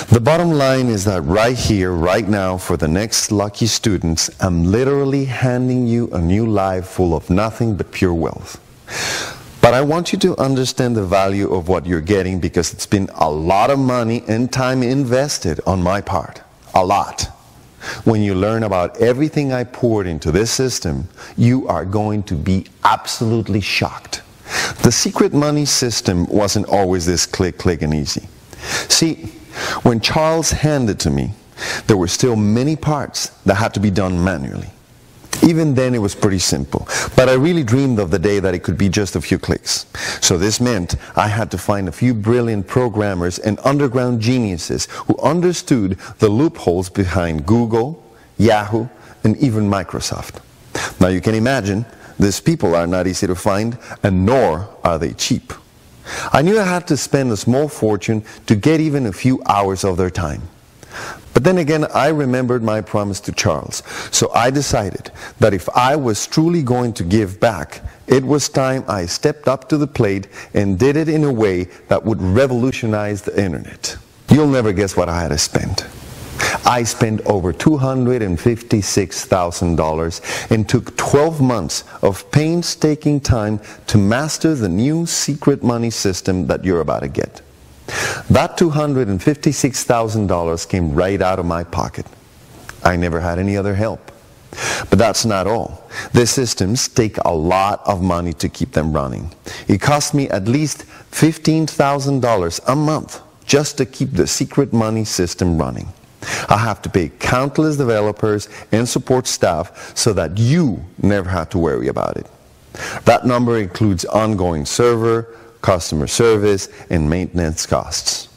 The bottom line is that right here, right now, for the next lucky students, I'm literally handing you a new life full of nothing but pure wealth. But I want you to understand the value of what you're getting, because it's been a lot of money and time invested on my part. A lot. When you learn about everything I poured into this system, you are going to be absolutely shocked. The secret money system wasn't always this click, click, and easy. See, when Charles handed it to me, there were still many parts that had to be done manually. Even then it was pretty simple, but I really dreamed of the day that it could be just a few clicks. So this meant I had to find a few brilliant programmers and underground geniuses who understood the loopholes behind Google, Yahoo, and even Microsoft. Now you can imagine, these people are not easy to find, and nor are they cheap. I knew I had to spend a small fortune to get even a few hours of their time. But then again, I remembered my promise to Charles, so I decided that if I was truly going to give back, it was time I stepped up to the plate and did it in a way that would revolutionize the internet. You'll never guess what I had to spend. I spent over $256,000 and took 12 months of painstaking time to master the new secret money system that you're about to get. That $256,000 came right out of my pocket. I never had any other help. But that's not all. The systems take a lot of money to keep them running. It cost me at least $15,000 a month just to keep the secret money system running. I have to pay countless developers and support staff so that you never have to worry about it. That number includes ongoing server, customer service, and maintenance costs.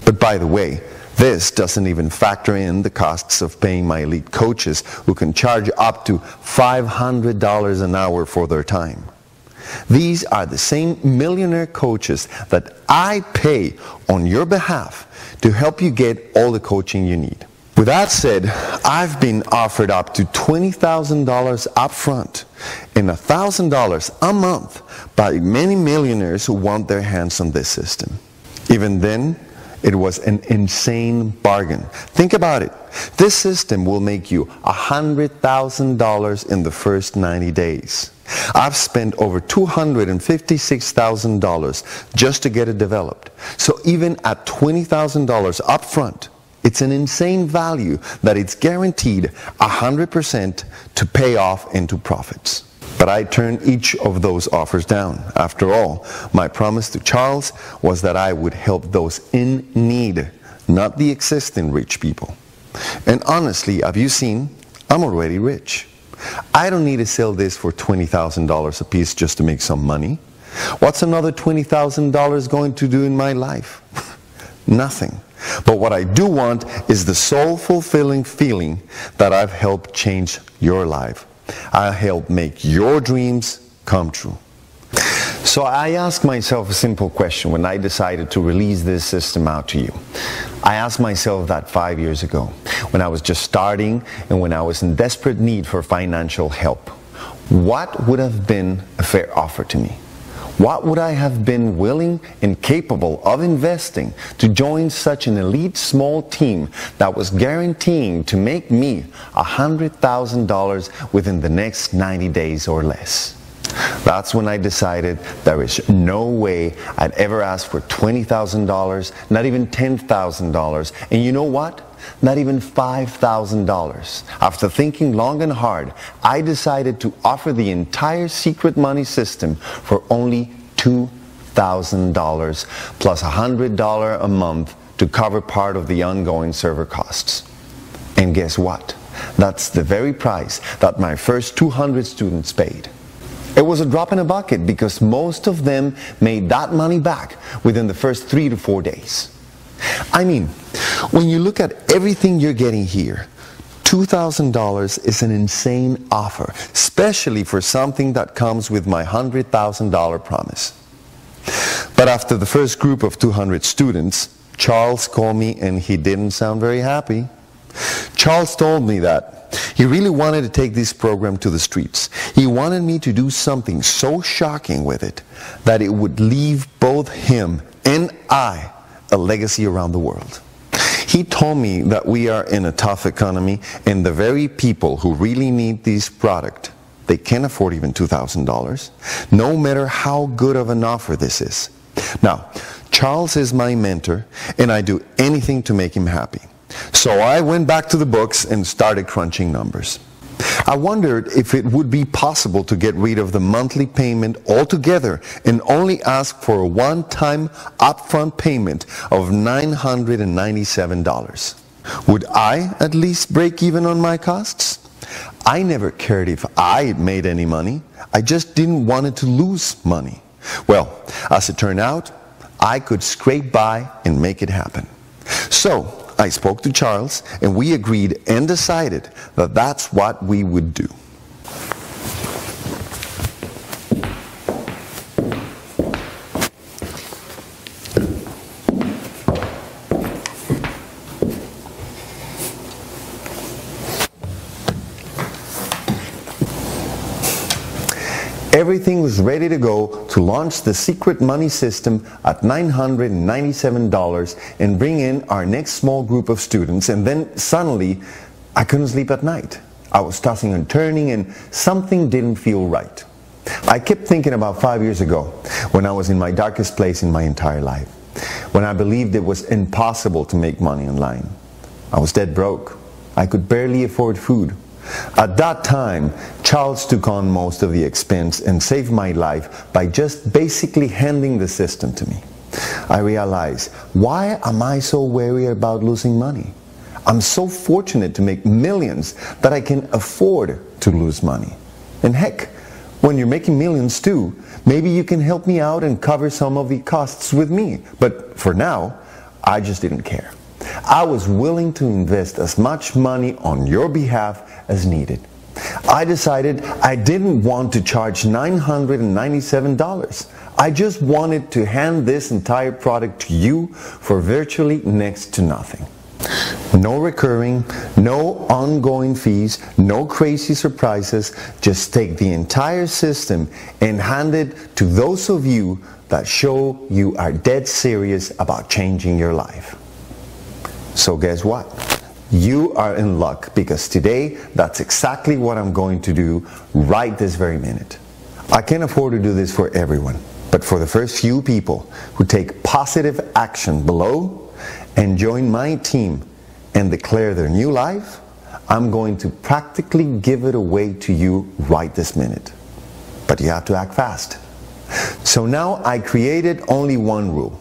But by the way, this doesn't even factor in the costs of paying my elite coaches who can charge up to $500 an hour for their time. These are the same millionaire coaches that I pay on your behalf to help you get all the coaching you need. With that said, I've been offered up to $20,000 up front and $1,000 a month by many millionaires who want their hands on this system. Even then, it was an insane bargain. Think about it. This system will make you $100,000 in the first 90 days. I've spent over $256,000 just to get it developed. So even at $20,000 up front, it's an insane value that it's guaranteed 100% to pay off into profits. But I turned each of those offers down. After all, my promise to Charles was that I would help those in need, not the existing rich people. And honestly, have you seen? I'm already rich. I don't need to sell this for $20,000 a piece just to make some money. What's another $20,000 going to do in my life? Nothing. But what I do want is the soul-fulfilling feeling that I've helped change your life. I'll help make your dreams come true. So I asked myself a simple question when I decided to release this system out to you. I asked myself that 5 years ago, when I was just starting and when I was in desperate need for financial help. What would have been a fair offer to me? What would I have been willing and capable of investing to join such an elite small team that was guaranteeing to make me $100,000 within the next 90 days or less? That's when I decided there is no way I'd ever ask for $20,000, not even $10,000, and you know what? Not even $5,000. After thinking long and hard, I decided to offer the entire secret money system for only $2,000 plus $100 a month to cover part of the ongoing server costs. And guess what? That's the very price that my first 200 students paid. It was a drop in a bucket because most of them made that money back within the first 3 to 4 days. I mean, when you look at everything you're getting here, $2,000 is an insane offer, especially for something that comes with my $100,000 promise. But after the first group of 200 students, Charles called me and he didn't sound very happy. Charles told me that he really wanted to take this program to the streets. He wanted me to do something so shocking with it that it would leave both him and I a legacy around the world. He told me that we are in a tough economy and the very people who really need this product, they can't afford even $2,000, no matter how good of an offer this is. Now, Charles is my mentor and I do anything to make him happy. So I went back to the books and started crunching numbers. I wondered if it would be possible to get rid of the monthly payment altogether and only ask for a one-time upfront payment of $997. Would I at least break even on my costs? I never cared if I made any money. I just didn't want it to lose money. Well, as it turned out, I could scrape by and make it happen. So I spoke to Charles and we agreed and decided that that's what we would do. Everything was ready to go to launch the secret money system at $997 and bring in our next small group of students, and then suddenly I couldn't sleep at night. I was tossing and turning and something didn't feel right. I kept thinking about 5 years ago when I was in my darkest place in my entire life, when I believed it was impossible to make money online. I was dead broke. I could barely afford food. At that time, Charles took on most of the expense and saved my life by just basically handing the system to me. I realized, why am I so wary about losing money? I'm so fortunate to make millions that I can afford to lose money. And heck, when you're making millions too, maybe you can help me out and cover some of the costs with me. But for now, I just didn't care. I was willing to invest as much money on your behalf as needed. I decided I didn't want to charge $997. I just wanted to hand this entire product to you for virtually next to nothing. No recurring, no ongoing fees, no crazy surprises. Just take the entire system and hand it to those of you that show you are dead serious about changing your life. So guess what? You are in luck, because today that's exactly what I'm going to do right this very minute. I can't afford to do this for everyone, but for the first few people who take positive action below and join my team and declare their new life, I'm going to practically give it away to you right this minute. But you have to act fast. So now I created only one rule.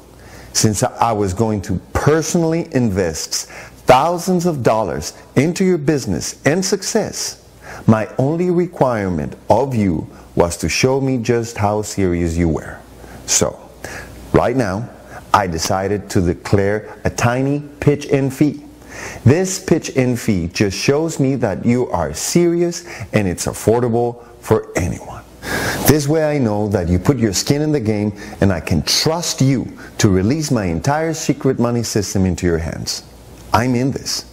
Since I was going to personally invest thousands of dollars into your business and success, my only requirement of you was to show me just how serious you were. So, right now, I decided to declare a tiny pitch-in fee. This pitch-in fee just shows me that you are serious and it's affordable for anyone. This way I know that you put your skin in the game and I can trust you to release my entire secret money system into your hands. I'm in this.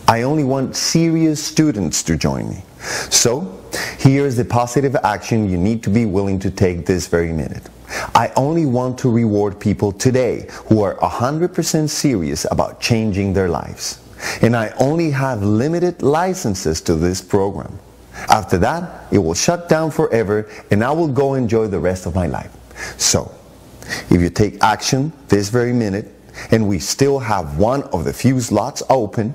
I only want serious students to join me. So, here's the positive action you need to be willing to take this very minute. I only want to reward people today who are 100% serious about changing their lives. And I only have limited licenses to this program. After that, it will shut down forever and I will go enjoy the rest of my life. So, if you take action this very minute and we still have one of the few slots open,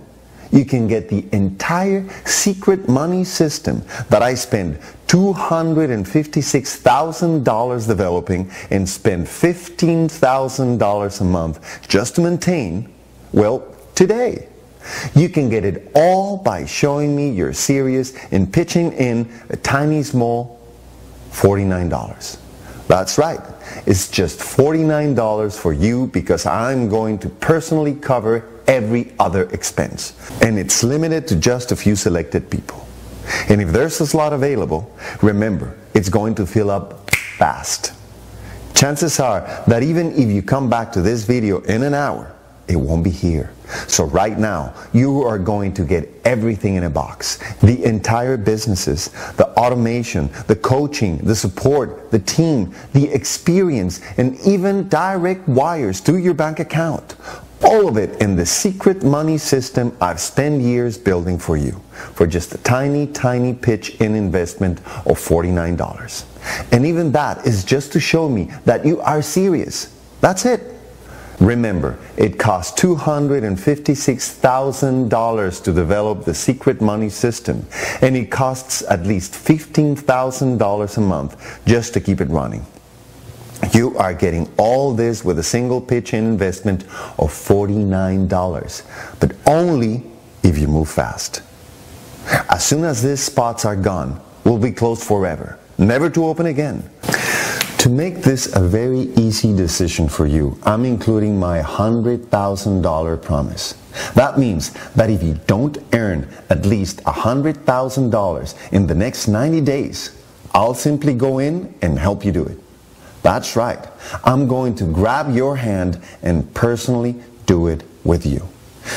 you can get the entire secret money system that I spent $256,000 developing and spend $15,000 a month just to maintain, well, today. You can get it all by showing me you're serious and pitching in a tiny small $49. That's right. It's just $49 for you because I'm going to personally cover every other expense. And it's limited to just a few selected people. And if there's a slot available, remember, it's going to fill up fast. Chances are that even if you come back to this video in an hour, it won't be here. So right now, you are going to get everything in a box. The entire businesses, the automation, the coaching, the support, the team, the experience, and even direct wires to your bank account. All of it in the secret money system I've spent years building for you for just a tiny, tiny pitch-in investment of $49. And even that is just to show me that you are serious. That's it. Remember, it costs $256,000 to develop the secret money system, and it costs at least $15,000 a month just to keep it running. You are getting all this with a single pitch-in investment of $49, but only if you move fast. As soon as these spots are gone, we'll be closed forever, never to open again. To make this a very easy decision for you, I'm including my $100,000 promise. That means that if you don't earn at least $100,000 in the next 90 days, I'll simply go in and help you do it. That's right. I'm going to grab your hand and personally do it with you.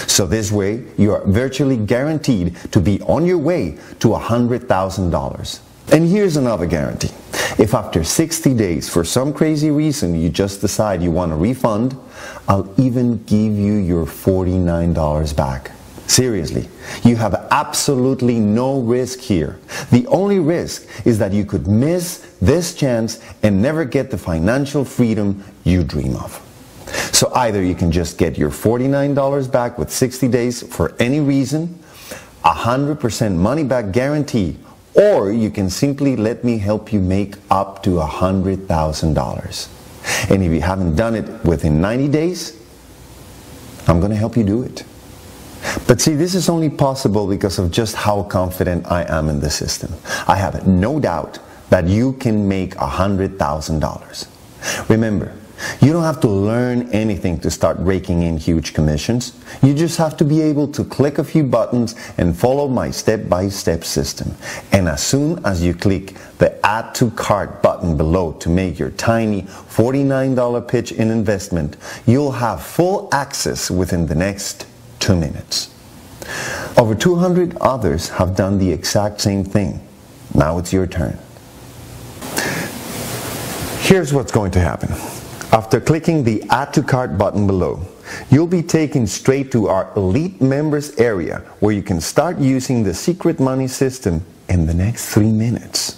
So this way, you are virtually guaranteed to be on your way to $100,000. And here's another guarantee. If after 60 days, for some crazy reason, you just decide you want a refund, I'll even give you your $49 back. Seriously, you have absolutely no risk here. The only risk is that you could miss this chance and never get the financial freedom you dream of. So either you can just get your $49 back with 60 days for any reason, 100% money back guarantee, or you can simply let me help you make up to $100,000. And if you haven't done it within 90 days, I'm going to help you do it. But see, this is only possible because of just how confident I am in the system. I have no doubt that you can make $100,000. Remember, you don't have to learn anything to start raking in huge commissions. You just have to be able to click a few buttons and follow my step-by-step system. And as soon as you click the Add to Cart button below to make your tiny $49 pitch in investment, you'll have full access within the next 2 minutes. Over 200 others have done the exact same thing. Now it's your turn. Here's what's going to happen. After clicking the Add to Cart button below, you'll be taken straight to our Elite Members area where you can start using the Secret Money system in the next 3 minutes.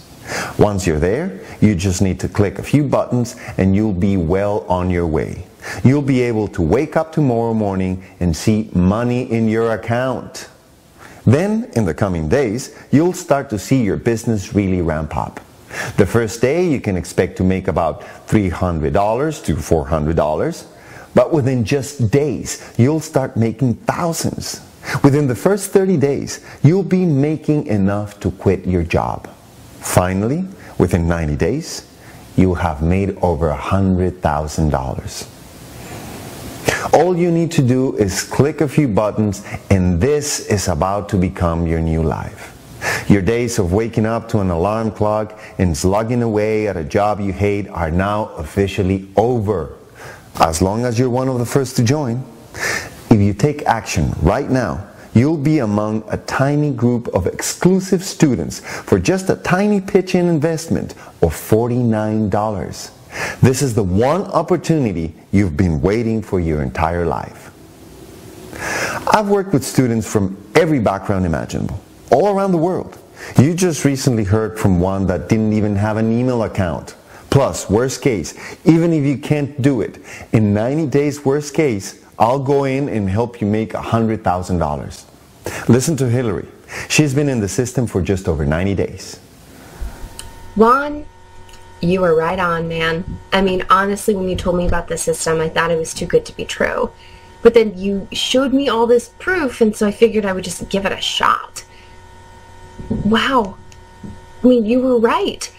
Once you're there, you just need to click a few buttons and you'll be well on your way. You'll be able to wake up tomorrow morning and see money in your account. Then, in the coming days, you'll start to see your business really ramp up. The first day you can expect to make about $300 to $400, but within just days you'll start making thousands. Within the first 30 days you'll be making enough to quit your job. Finally, within 90 days you'll have made over $100,000. All you need to do is click a few buttons and this is about to become your new life. Your days of waking up to an alarm clock and slugging away at a job you hate are now officially over, as long as you're one of the first to join. If you take action right now, you'll be among a tiny group of exclusive students for just a tiny pitch-in investment of $49. This is the one opportunity you've been waiting for your entire life. I've worked with students from every background imaginable, all around the world. You just recently heard from one that didn't even have an email account. Plus, worst case, even if you can't do it, in 90 days worst case, I'll go in and help you make $100,000. Listen to Hillary. She's been in the system for just over 90 days. Juan, you were right on, man. I mean, honestly, when you told me about the system, I thought it was too good to be true. But then you showed me all this proof, and so I figured I would just give it a shot. Wow. I mean, you were right.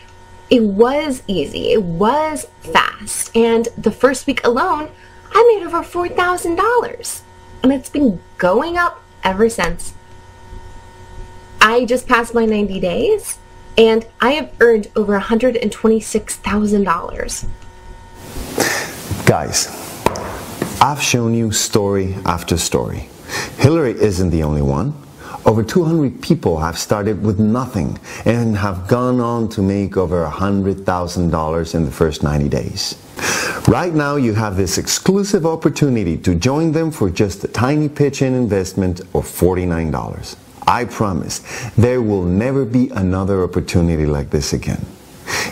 It was easy. It was fast. And the first week alone, I made over $4,000. And it's been going up ever since. I just passed my 90 days, and I have earned over $126,000. Guys, I've shown you story after story. Hillary isn't the only one. Over 200 people have started with nothing and have gone on to make over $100,000 in the first 90 days. Right now you have this exclusive opportunity to join them for just a tiny pitch-in investment of $49. I promise there will never be another opportunity like this again.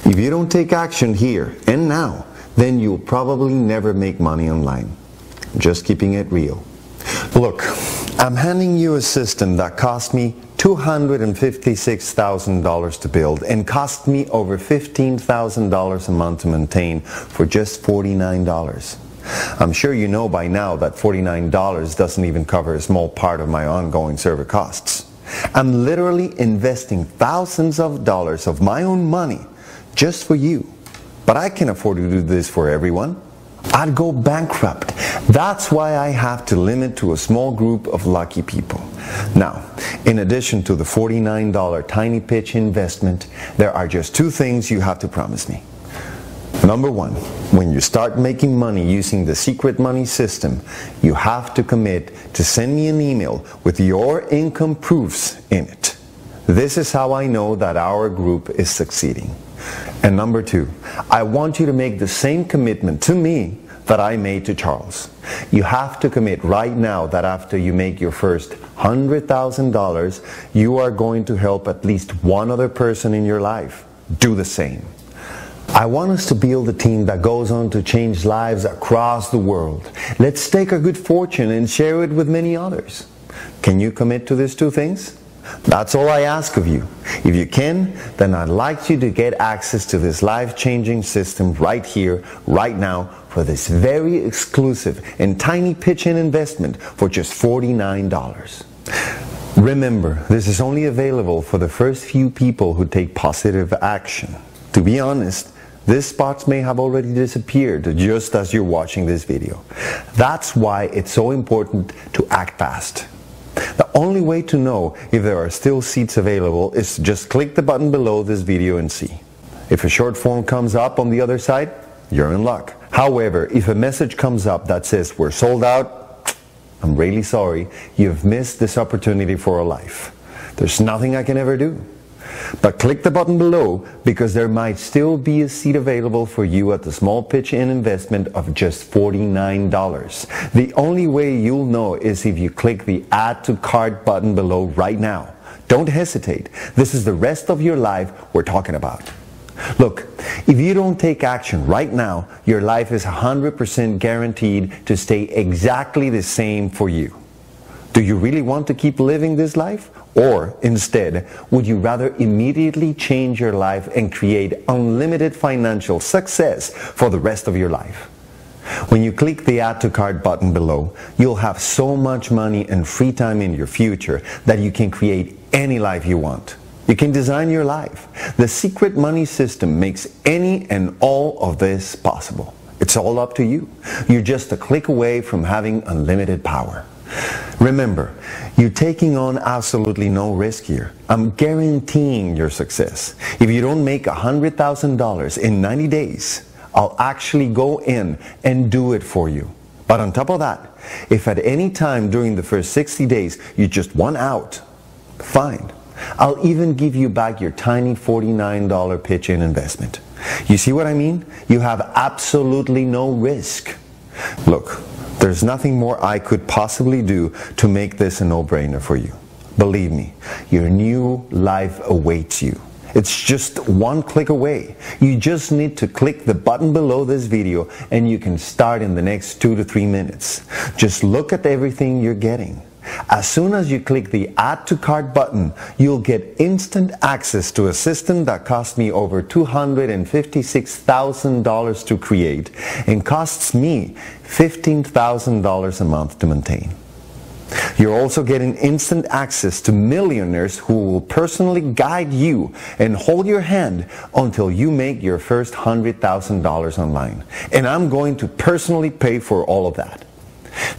If you don't take action here and now, then you'll probably never make money online. Just keeping it real. Look, I'm handing you a system that cost me $256,000 to build and cost me over $15,000 a month to maintain for just $49. I'm sure you know by now that $49 doesn't even cover a small part of my ongoing server costs. I'm literally investing thousands of dollars of my own money just for you. But I can't afford to do this for everyone. I'd go bankrupt. That's why I have to limit to a small group of lucky people. Now, in addition to the $49 tiny pitch investment, there are just two things you have to promise me. Number one, when you start making money using the Secret Money system, you have to commit to send me an email with your income proofs in it. This is how I know that our group is succeeding. And number two, I want you to make the same commitment to me that I made to Charles. You have to commit right now that after you make your first $100,000, you are going to help at least one other person in your life do the same. I want us to build a team that goes on to change lives across the world. Let's take our good fortune and share it with many others. Can you commit to these two things? That's all I ask of you. If you can, then I'd like you to get access to this life-changing system right here, right now, for this very exclusive and tiny pitch-in investment for just $49. Remember, this is only available for the first few people who take positive action. To be honest, these spots may have already disappeared just as you're watching this video. That's why it's so important to act fast. The only way to know if there are still seats available is to just click the button below this video and see. If a short form comes up on the other side, you're in luck. However, if a message comes up that says we're sold out, I'm really sorry, you've missed this opportunity for a life. There's nothing I can ever do. But click the button below because there might still be a seat available for you at the small pitch-in investment of just $49. The only way you'll know is if you click the Add to Cart button below right now. Don't hesitate. This is the rest of your life we're talking about. Look, if you don't take action right now, your life is 100% guaranteed to stay exactly the same for you. Do you really want to keep living this life? Or instead, would you rather immediately change your life and create unlimited financial success for the rest of your life? When you click the Add to Cart button below, you'll have so much money and free time in your future that you can create any life you want. You can design your life. The Secret Money System makes any and all of this possible. It's all up to you. You're just a click away from having unlimited power. Remember, you're taking on absolutely no risk here. I'm guaranteeing your success. If you don't make $100,000 in 90 days, I'll actually go in and do it for you. But on top of that, if at any time during the first 60 days you just want out, fine. I'll even give you back your tiny $49 pitch-in investment. You see what I mean? You have absolutely no risk. Look, there's nothing more I could possibly do to make this a no-brainer for you. Believe me, your new life awaits you. It's just one click away. You just need to click the button below this video and you can start in the next 2 to 3 minutes. Just look at everything you're getting. As soon as you click the Add to Cart button, you'll get instant access to a system that cost me over $256,000 to create and costs me $15,000 a month to maintain. You're also getting instant access to millionaires who will personally guide you and hold your hand until you make your first $100,000 online. And I'm going to personally pay for all of that.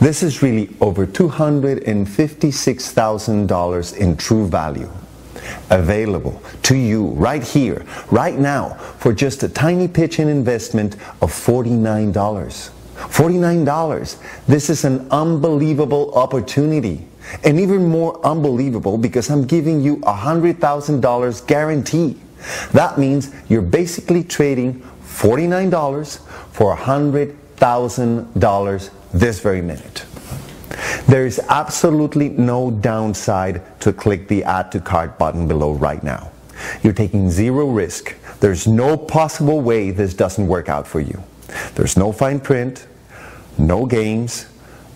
This is really over $256,000 in true value, available to you right here, right now, for just a tiny pitch-in investment of $49. $49. This is an unbelievable opportunity. And even more unbelievable because I'm giving you $100,000 guarantee. That means you're basically trading $49 for $100,000 this very minute. There is absolutely no downside to click the Add to Cart button below right now. You're taking zero risk. There's no possible way this doesn't work out for you. There's no fine print, no games,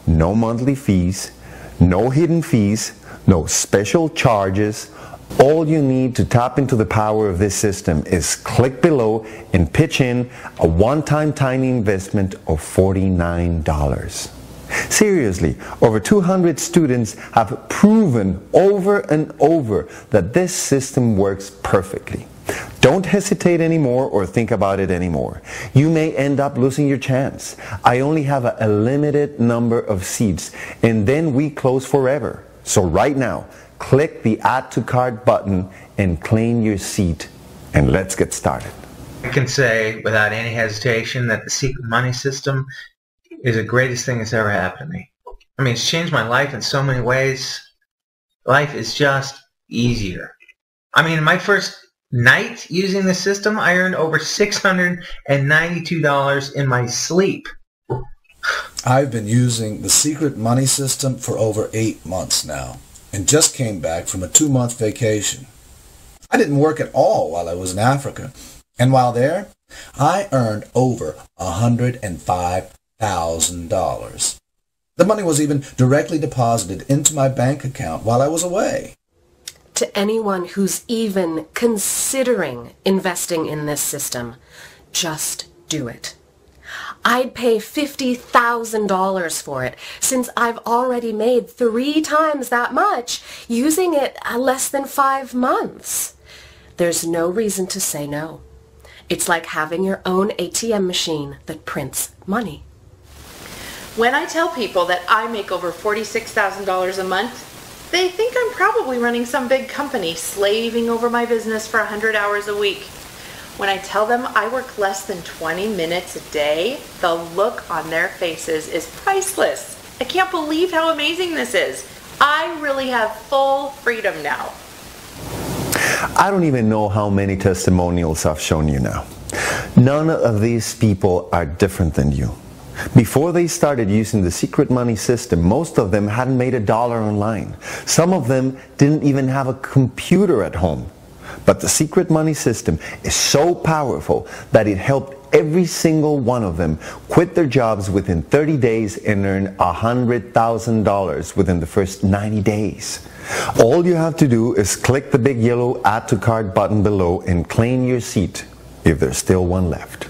no monthly fees, no hidden fees, no special charges. All you need to tap into the power of this system is click below and pitch in a one-time tiny investment of $49. Seriously, over 200 students have proven over and over that this system works perfectly. Don't hesitate anymore or think about it anymore. You may end up losing your chance. I only have a limited number of seats and then we close forever. So right now, click the Add to Cart button and claim your seat, and let's get started. I can say without any hesitation that the Secret Money System is the greatest thing that's ever happened to me. I mean, it's changed my life in so many ways. Life is just easier. I mean, my first night using the system, I earned over $692 in my sleep. I've been using the Secret Money System for over 8 months now, and just came back from a 2-month vacation. I didn't work at all while I was in Africa, and while there, I earned over $105,000. The money was even directly deposited into my bank account while I was away. To anyone who's even considering investing in this system, just do it. I'd pay $50,000 for it, since I've already made 3 times that much using it less than 5 months. There's no reason to say no. It's like having your own ATM machine that prints money. When I tell people that I make over $46,000 a month, they think I'm probably running some big company slaving over my business for 100 hours a week. When I tell them I work less than 20 minutes a day, the look on their faces is priceless. I can't believe how amazing this is. I really have full freedom now. I don't even know how many testimonials I've shown you now. None of these people are different than you. Before they started using the secret money system, most of them hadn't made $1 online. Some of them didn't even have a computer at home. But the secret money system is so powerful that it helped every single one of them quit their jobs within 30 days and earn $100,000 within the first 90 days. All you have to do is click the big yellow Add to Cart button below and claim your seat, if there's still one left.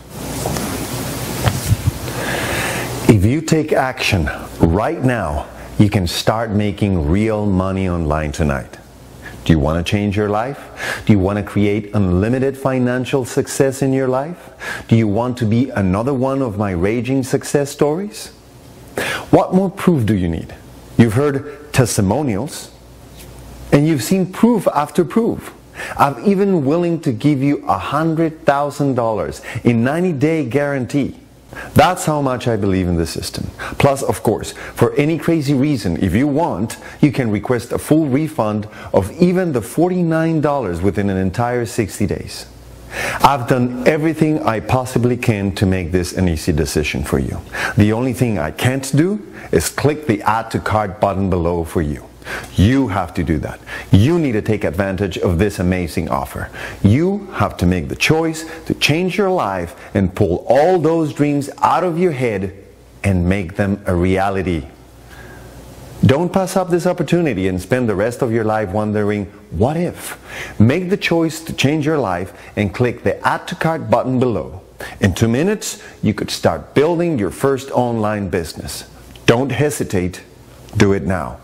If you take action right now, you can start making real money online tonight. Do you want to change your life? Do you want to create unlimited financial success in your life? Do you want to be another one of my raging success stories? What more proof do you need? You've heard testimonials, and you've seen proof after proof. I'm even willing to give you $100,000 in 90-day guarantee. That's how much I believe in the system. Plus, of course, for any crazy reason, if you want, you can request a full refund of even the $49 within an entire 60 days. I've done everything I possibly can to make this an easy decision for you. The only thing I can't do is click the Add to Cart button below for you. You have to do that. You need to take advantage of this amazing offer. You have to make the choice to change your life and pull all those dreams out of your head and make them a reality. Don't pass up this opportunity and spend the rest of your life wondering, what if? Make the choice to change your life and click the Add to Cart button below. In 2 minutes, you could start building your first online business. Don't hesitate. Do it now.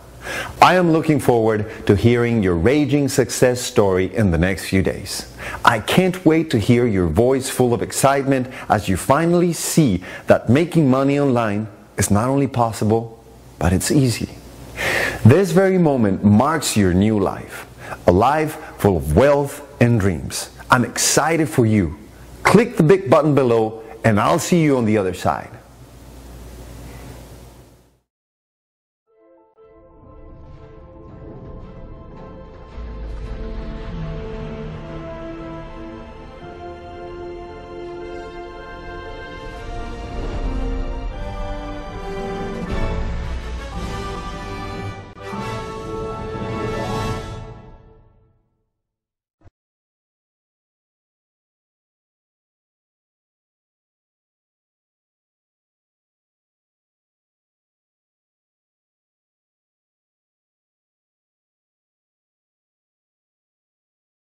I am looking forward to hearing your raging success story in the next few days. I can't wait to hear your voice full of excitement as you finally see that making money online is not only possible, but it's easy. This very moment marks your new life, a life full of wealth and dreams. I'm excited for you. Click the big button below and I'll see you on the other side.